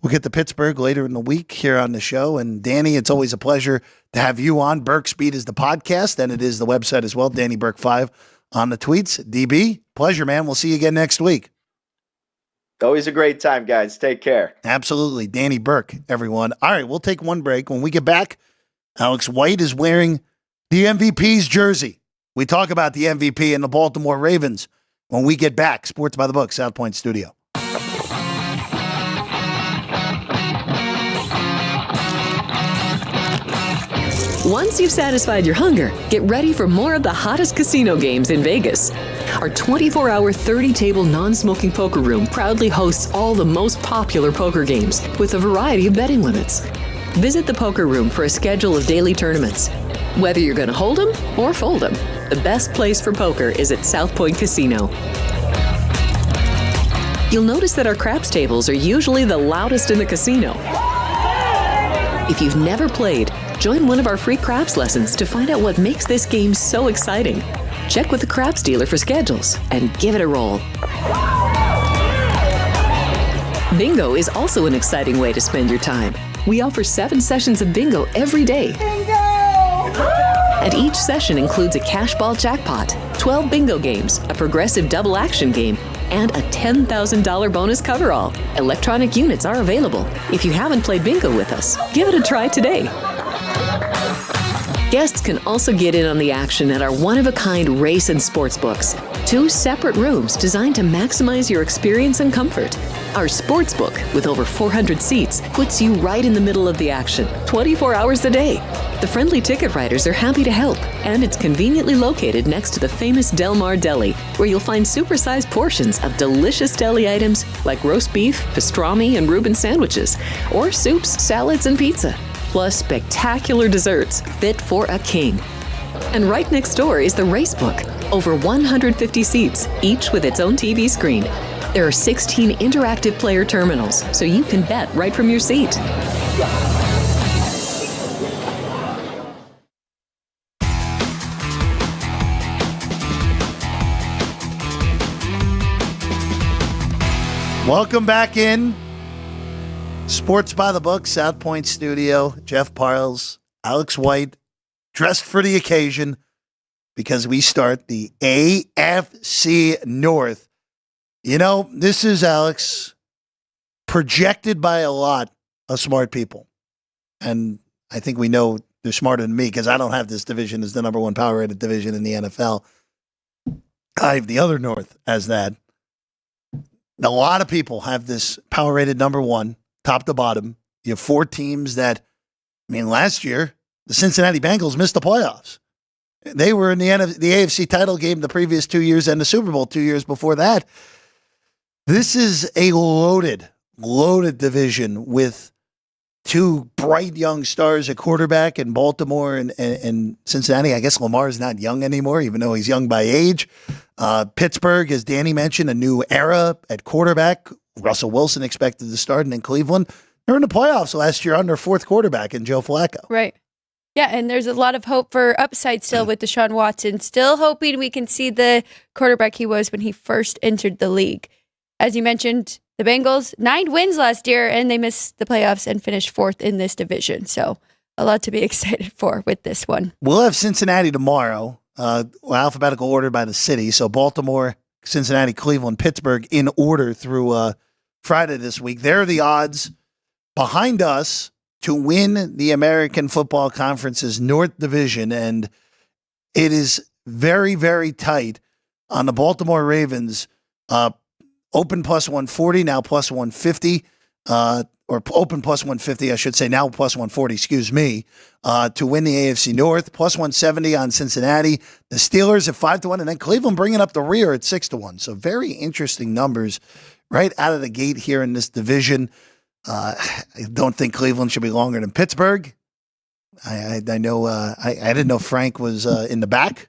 we'll get to Pittsburgh later in the week here on the show. And Danny, it's always a pleasure to have you on. Burke's Beat is the podcast, and it is the website as well. Danny Burke 5 on the tweets. DB, pleasure, man. We'll see you again next week. Always a great time, guys. Take care. Absolutely. Danny Burke, everyone. All right, we'll take one break. When we get back, Alex White is wearing the MVP's jersey. We talk about the MVP and the Baltimore Ravens when we get back. Sports by the Book, South Point Studio. Once you've satisfied your hunger, get ready for more of the hottest casino games in Vegas. Our 24-hour, 30-table non-smoking poker room proudly hosts all the most popular poker games with a variety of betting limits. Visit the poker room for a schedule of daily tournaments. Whether you're going to hold 'em or fold 'em, the best place for poker is at South Point Casino. You'll notice that our craps tables are usually the loudest in the casino. If you've never played, join one of our free craps lessons to find out what makes this game so exciting. Check with the craps dealer for schedules and give it a roll. Bingo is also an exciting way to spend your time. We offer 7 sessions of bingo every day. And each session includes a cash ball jackpot, 12 bingo games, a progressive double action game, and a $10,000 bonus coverall. Electronic units are available. If you haven't played bingo with us, give it a try today. Guests can also get in on the action at our one-of-a-kind race and sports books. 2 separate rooms designed to maximize your experience and comfort. Our sports book, with over 400 seats, puts you right in the middle of the action, 24 hours a day. The friendly ticket writers are happy to help, and it's conveniently located next to the famous Del Mar Deli, where you'll find supersized portions of delicious deli items like roast beef, pastrami, and Reuben sandwiches, or soups, salads, and pizza, plus spectacular desserts fit for a king. And right next door is the race book, over 150 seats, each with its own TV screen. There are 16 interactive player terminals, so you can bet right from your seat. Welcome back in. Sports by the Book, South Point Studio. Jeff Parles, Alex White, dressed for the occasion because we start the AFC North. You know, this is, Alex, projected by a lot of smart people. And I think we know they're smarter than me because I don't have this division as the number one power-rated division in the NFL. I have the other North as that. A lot of people have this power-rated number one, top to bottom. You have four teams that, last year, the Cincinnati Bengals missed the playoffs. They were in the AFC title game the previous 2 years and the Super Bowl 2 years before that. This is a loaded division with two bright young stars at quarterback in Baltimore and Cincinnati. I guess Lamar is not young anymore, even though he's young by age. Pittsburgh, as Danny mentioned, a new era at quarterback. Russell Wilson expected to start, and in Cleveland, they're in the playoffs last year on their fourth quarterback in Joe Flacco. Right. Yeah, and there's a lot of hope for upside still with Deshaun Watson. Still hoping we can see the quarterback he was when he first entered the league. As you mentioned, the Bengals, 9 wins last year, and they missed the playoffs and finished fourth in this division. So a lot to be excited for with this one. We'll have Cincinnati tomorrow, alphabetical order by the city. So Baltimore, Cincinnati, Cleveland, Pittsburgh in order through Friday this week. They're the odds behind us to win the American Football Conference's North Division. And it is very, very tight on the Baltimore Ravens. Open plus 140, now plus 150, or open plus 150, I should say, now plus 140, to win the AFC North, plus 170 on Cincinnati. The Steelers at 5-1, and then Cleveland bringing up the rear at 6-1. So very interesting numbers right out of the gate here in this division. I don't think Cleveland should be longer than Pittsburgh. I know I didn't know Frank was in the back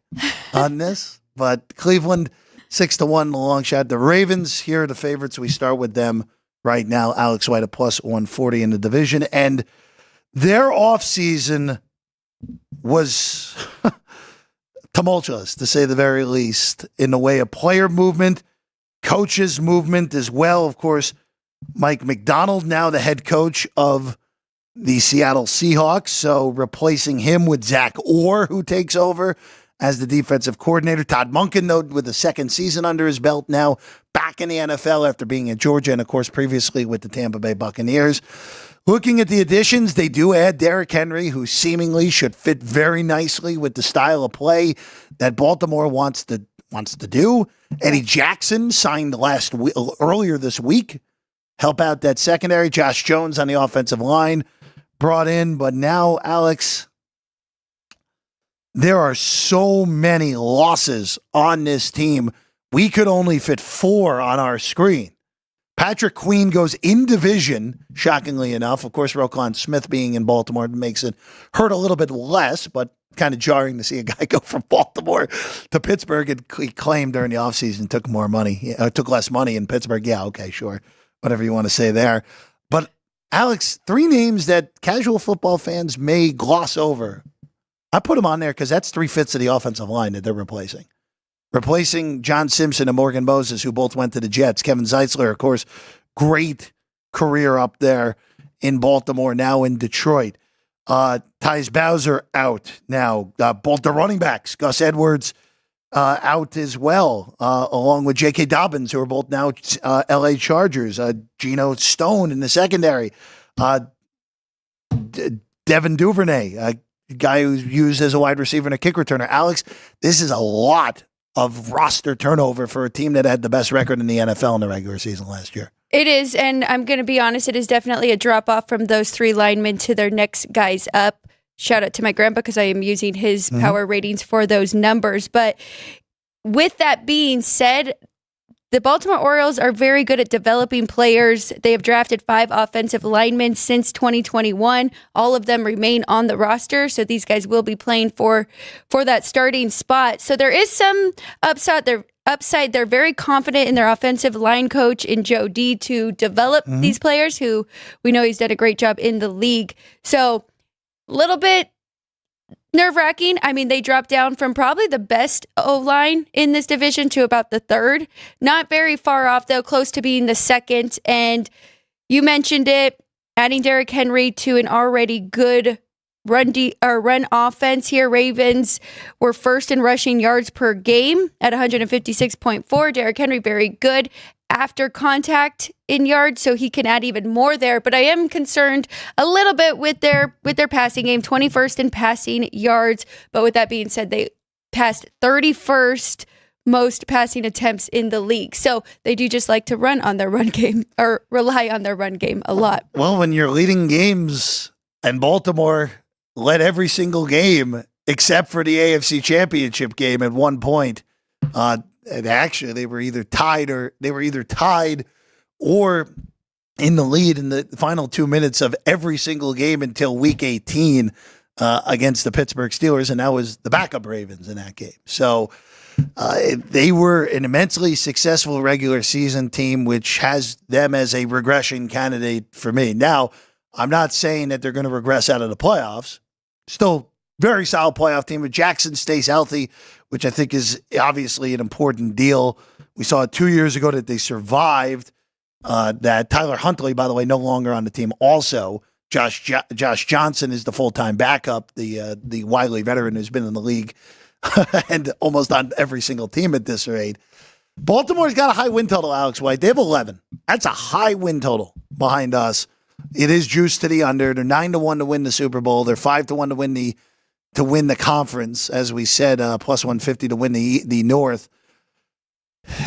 on this, but Cleveland 6-1, the long shot. The Ravens, here are the favorites. We start with them right now. Alex White at plus 140 in the division. And their offseason was tumultuous, to say the very least, in the way of player movement, coaches movement as well. Of course, Mike McDonald, now the head coach of the Seattle Seahawks. So replacing him with Zach Orr, who takes over as the defensive coordinator. Todd Monken, though, with a second season under his belt now, back in the NFL after being at Georgia and, of course, previously with the Tampa Bay Buccaneers. Looking at the additions, they do add Derrick Henry, who seemingly should fit very nicely with the style of play that Baltimore wants to do. Eddie Jackson signed earlier this week, help out that secondary. Josh Jones on the offensive line brought in, but now, Alex, there are so many losses on this team. We could only fit 4 on our screen. Patrick Queen goes in division, shockingly enough. Of course, Roquan Smith being in Baltimore makes it hurt a little bit less, but kind of jarring to see a guy go from Baltimore to Pittsburgh. And he claimed during the offseason took less money in Pittsburgh. Yeah, okay, sure. Whatever you want to say there. But, Alex, 3 names that casual football fans may gloss over. I put them on there because that's 3/5 of the offensive line that they're replacing. Replacing John Simpson and Morgan Moses, who both went to the Jets. Kevin Zeitzler, of course, great career up there in Baltimore, now in Detroit. Tyus Bowser out now. Both the running backs, Gus Edwards, out as well, along with J.K. Dobbins, who are both now L.A. Chargers. Geno Stone in the secondary. Devin Duvernay, guy who's used as a wide receiver and a kick returner. Alex, this is a lot of roster turnover for a team that had the best record in the NFL in the regular season last year. It is, and I'm going to be honest, it is definitely a drop-off from those 3 linemen to their next guys up. Shout out to my grandpa because I am using his power ratings for those numbers. But with that being said, the Baltimore Orioles are very good at developing players. They have drafted 5 offensive linemen since 2021. All of them remain on the roster, so these guys will be playing for that starting spot. So there is some upside. They're very confident in their offensive line coach in Joe D to develop these players, who we know he's done a great job in the league. So a little bit nerve-wracking. I mean, they dropped down from probably the best O-line in this division to about the third. Not very far off, though, close to being the second. And you mentioned it, adding Derrick Henry to an already good run offense here. Ravens were first in rushing yards per game at 156.4. Derrick Henry, very good after contact in yards, so he can add even more there. But I am concerned a little bit with their passing game, 21st in passing yards. But with that being said, they passed 31st most passing attempts in the league. So they do just like to run on their run game, or rely on their run game a lot. Well, when you're leading games and Baltimore led every single game except for the AFC Championship game at one point, and actually they were either tied or in the lead in the final 2 minutes of every single game until week 18 against the Pittsburgh Steelers, and that was the backup Ravens in that game. So they were an immensely successful regular season team, which has them as a regression candidate for me. Now, I'm not saying that they're going to regress out of the playoffs. Still very solid playoff team. If Jackson stays healthy, which I think is obviously an important deal. We saw it 2 years ago that they survived. That Tyler Huntley, by the way, no longer on the team. Also, Josh Johnson is the full-time backup, the wily veteran who's been in the league and almost on every single team at this rate. Baltimore's got a high win total, Alex White. They have 11. That's a high win total behind us. It is juiced to the under. They're 9-1 to win the Super Bowl. They're 5-1 to win the conference, as we said, plus 150 to win the North.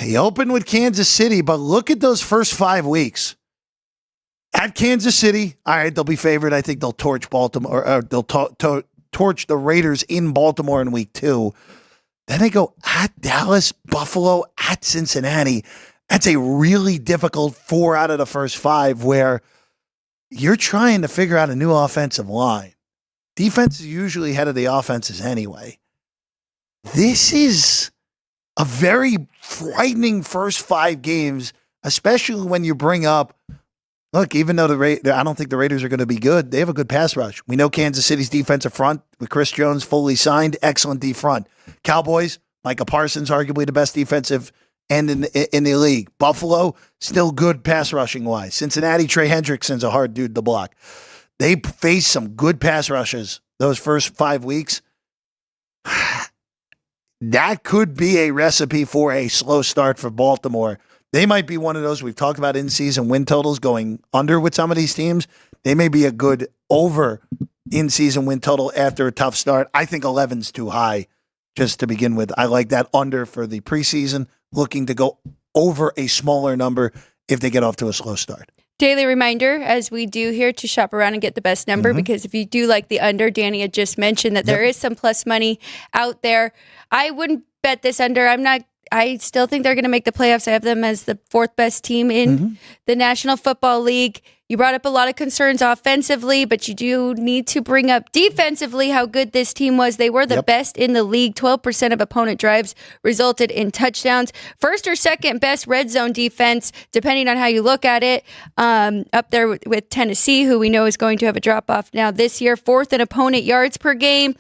He opened with Kansas City, but look at those first 5 weeks. At Kansas City, all right, they'll be favored. I think they'll torch Baltimore, or they'll torch the Raiders in Baltimore in week 2. Then they go at Dallas, Buffalo, at Cincinnati. That's a really difficult 4 out of the first 5 where you're trying to figure out a new offensive line. Defense is usually ahead of the offenses anyway. This is a very frightening first 5 games, especially when you bring up, look, even though I don't think the Raiders are going to be good, they have a good pass rush. We know Kansas City's defensive front with Chris Jones fully signed, excellent D front. Cowboys, Micah Parsons, arguably the best defensive end in the league. Buffalo, still good pass rushing wise. Cincinnati, Trey Hendrickson's a hard dude to block. They faced some good pass rushes those first 5 weeks. That could be a recipe for a slow start for Baltimore. They might be one of those, we've talked about in-season win totals going under with some of these teams. They may be a good over in-season win total after a tough start. I think 11's too high just to begin with. I like that under for the preseason, looking to go over a smaller number if they get off to a slow start. Daily reminder, as we do here, to shop around and get the best number, because if you do like the under, Danny had just mentioned that there is some plus money out there. I wouldn't bet this under. I still think they're going to make the playoffs. I have them as the 4th best team in the National Football League. You brought up a lot of concerns offensively, but you do need to bring up defensively how good this team was. They were the best in the league. 12% of opponent drives resulted in touchdowns. First or second best red zone defense, depending on how you look at it, up there with Tennessee, who we know is going to have a drop-off now this year. 4th in opponent yards per game.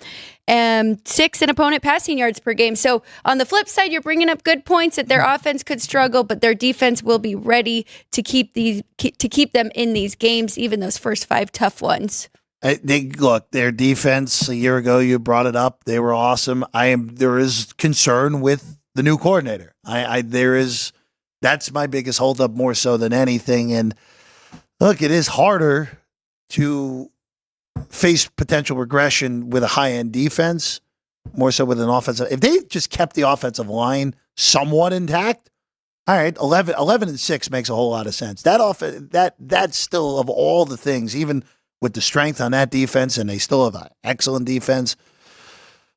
6th in opponent passing yards per game. So on the flip side, you're bringing up good points that their offense could struggle, but their defense will be ready to keep them in these games, even those first 5 tough ones. Look, their defense a year ago, you brought it up. They were awesome. There is concern with the new coordinator. That's my biggest holdup more so than anything. And look, it is harder to face potential regression with a high-end defense, more so with an offensive. If they just kept the offensive line somewhat intact, all right, 11-6 makes a whole lot of sense. That's still, of all the things, even with the strength on that defense, and they still have an excellent defense,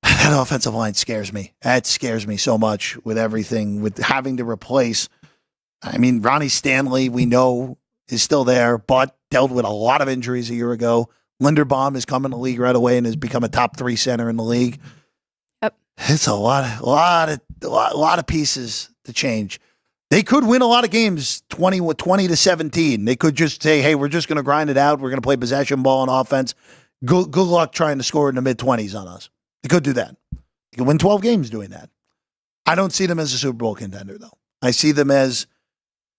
that offensive line scares me. That scares me so much with everything, with having to replace. I mean, Ronnie Stanley, we know, is still there, but dealt with a lot of injuries a year ago. Linderbaum has come in the league right away and has become a top 3 center in the league. Yep. It's a lot of pieces to change. They could win a lot of games 20-17. They could just say, hey, we're just going to grind it out. We're going to play possession ball on offense, good luck trying to score in the mid-20s on us. They could do that. They could win 12 games doing that. I don't see them as a Super Bowl contender, though. I see them as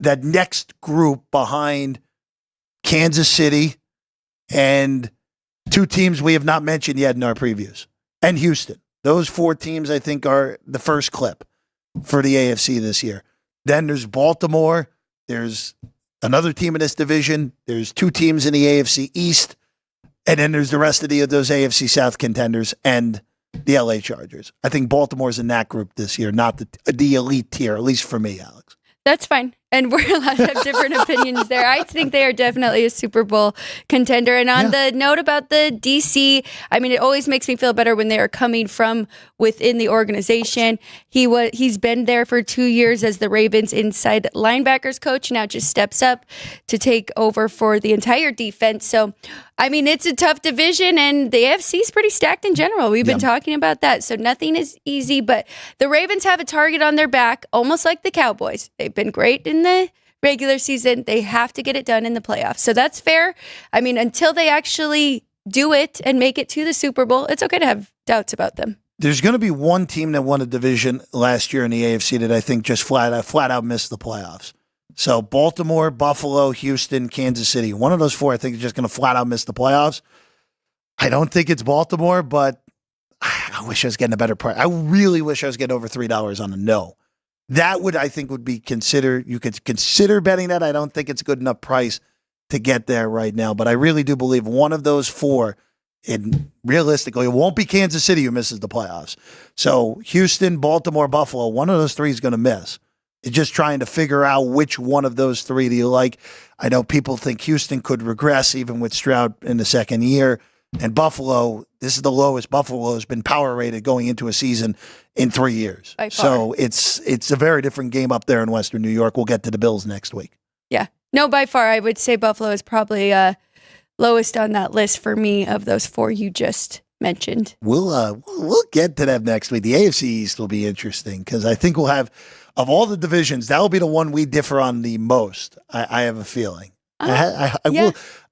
that next group behind Kansas City and two teams we have not mentioned yet in our previews, and Houston. Those four teams, I think, are the first clip for the AFC this year. Then there's Baltimore. There's another team in this division. There's two teams in the AFC East. And then there's the rest of those AFC South contenders and the LA Chargers. I think Baltimore's in that group this year, not the elite tier, at least for me, Alex. That's fine. And we're allowed to have different opinions there. I think they are definitely a Super Bowl contender. And on the note about the DC, I mean, it always makes me feel better when they are coming from within the organization. He's been there for 2 years as the Ravens inside linebackers coach, now just steps up to take over for the entire defense. So, I mean, it's a tough division, and the AFC is pretty stacked in general. We've been talking about that. So nothing is easy, but the Ravens have a target on their back, almost like the Cowboys. They've been great in the regular season. They have to get it done in the playoffs. So that's fair. I mean, until they actually do it and make it to the Super Bowl, it's okay to have doubts about them. There's going to be one team that won a division last year in the AFC that I think just flat out missed the playoffs. So Baltimore, Buffalo, Houston, Kansas City. One of those four I think is just going to flat out miss the playoffs. I don't think it's Baltimore, but I wish I was getting a better price. I really wish I was getting over $3 on a no. That would, I think, would be considered. You could consider betting that. I don't think it's a good enough price to get there right now, but I really do believe one of those four, and realistically, it won't be Kansas City who misses the playoffs. So Houston, Baltimore, Buffalo, one of those three is going to miss. It's just trying to figure out which one of those three do you like. I know people think Houston could regress even with Stroud in the second year. And Buffalo, this is the lowest Buffalo has been power rated going into a season in 3 years. So it's a very different game up there in Western New York. We'll get to the Bills next week. Yeah. No, by far, I would say Buffalo is probably lowest on that list for me of those four you just mentioned. We'll get to them next week. The AFC East will be interesting because I think we'll have, of all the divisions, that will be the one we differ on the most. I have a feeling.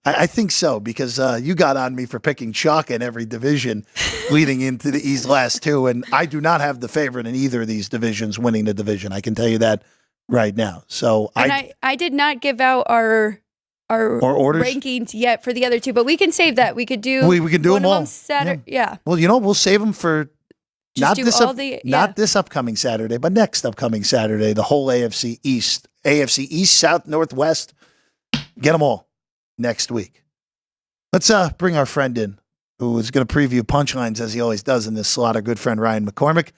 I think so because you got on me for picking chalk in every division leading into the East last two, and I do not have the favorite in either of these divisions winning the division. I can tell you that right now. So I did not give out our orders? rankings yet for the other two, but we can save that. We could do we can do one them of all. Saturday. Yeah. Well, we'll save them for not this upcoming Saturday, but next upcoming Saturday. The whole AFC East, South, Northwest. Get them all next week. Let's bring our friend in who is going to preview Punchlines as he always does in this slot, our good friend Ryan McCormick.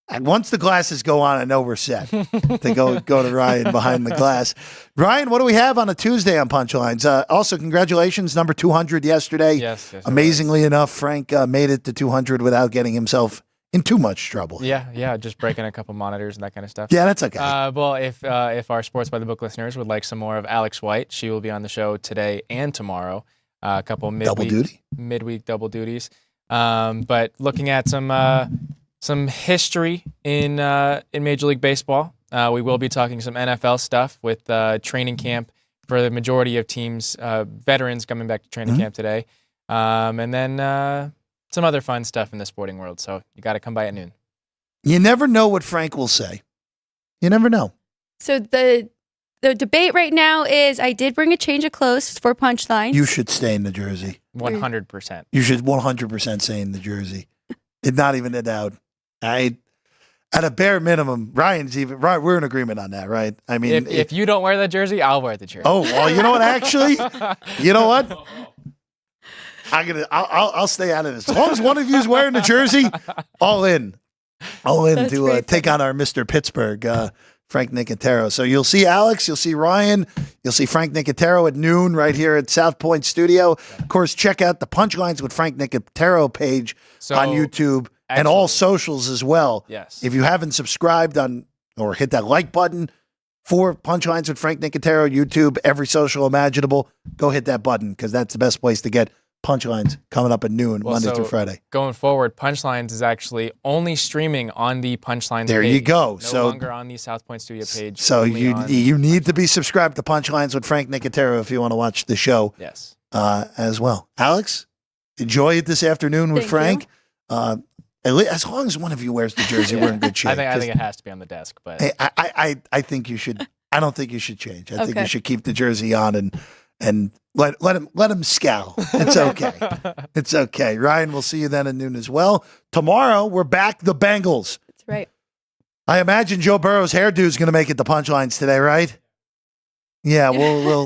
And once the glasses go on, I know we're set to go to Ryan behind the glass. Ryan, what do we have on a Tuesday on Punchlines? Also, congratulations, number 200 yesterday. Yes. Amazingly enough, Frank made it to 200 without getting himself in too much trouble. Yeah, just breaking a couple monitors and that kind of stuff. Yeah, that's okay. Well, if our Sports by the Book listeners would like some more of Alex White, she will be on the show today and tomorrow. A couple midweek double duties. But looking at some history in Major League Baseball, we will be talking some NFL stuff with training camp for the majority of teams, veterans coming back to training camp today, and then some other fun stuff in the sporting world. So you got to come by at noon. You never know what Frank will say. You never know. So the debate right now is I did bring a change of clothes for Punchlines. You should stay in New Jersey. 100%. You should 100% stay in New Jersey. Not even a doubt. At a bare minimum, we're in agreement on that, right? I mean, if you don't wear that jersey, I'll wear the jersey. Oh, well, you know what? Actually, you know what? I'll stay out of this. As long as one of you is wearing the jersey, all in That's to take on our Mr. Pittsburgh, Frank Nicotero. So you'll see Alex, you'll see Ryan, you'll see Frank Nicotero at noon right here at South Point Studio. Of course, check out the Punchlines with Frank Nicotero page on YouTube and all socials as well. Yes. If you haven't subscribed or hit that like button for Punchlines with Frank Nicotero, YouTube, every social imaginable, go hit that button because that's the best place to get Punchlines coming up at noon, Monday through Friday. Going forward, Punchlines is actually only streaming on the Punchlines page. There you go. No longer on the South Point Studio page. So you need to be subscribed to Punchlines with Frank Nicotero if you want to watch the show. Yes. As well. Alex, enjoy it this afternoon with Thank Frank. As long as one of you wears the jersey, we're in good shape. I think it has to be on the desk. But hey, I think you should. I don't think you should change. I think Okay. you should keep the jersey on and let him scowl. It's okay. It's okay. Ryan, we'll see you then at noon as well. Tomorrow we're back. The Bengals. That's right. I imagine Joe Burrow's hairdo is going to make it to Punchlines today, right? Yeah, we'll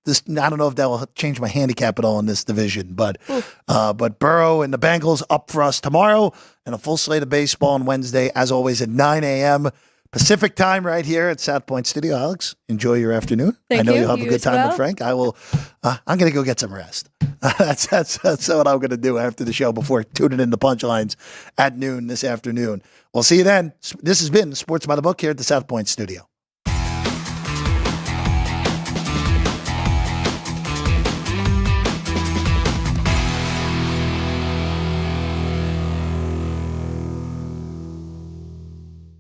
this, I don't know if that will change my handicap at all in this division, but Burrow and the Bengals up for us tomorrow, and a full slate of baseball on Wednesday, as always, at 9 a.m. Pacific time right here at South Point Studio. Alex, enjoy your afternoon. Thank I know you. you'll have a You good as time well. with Frank. I'm going to go get some rest. That's what I'm going to do after the show before tuning in to Punchlines at noon this afternoon. We'll see you then. This has been Sports by the Book here at the South Point Studio.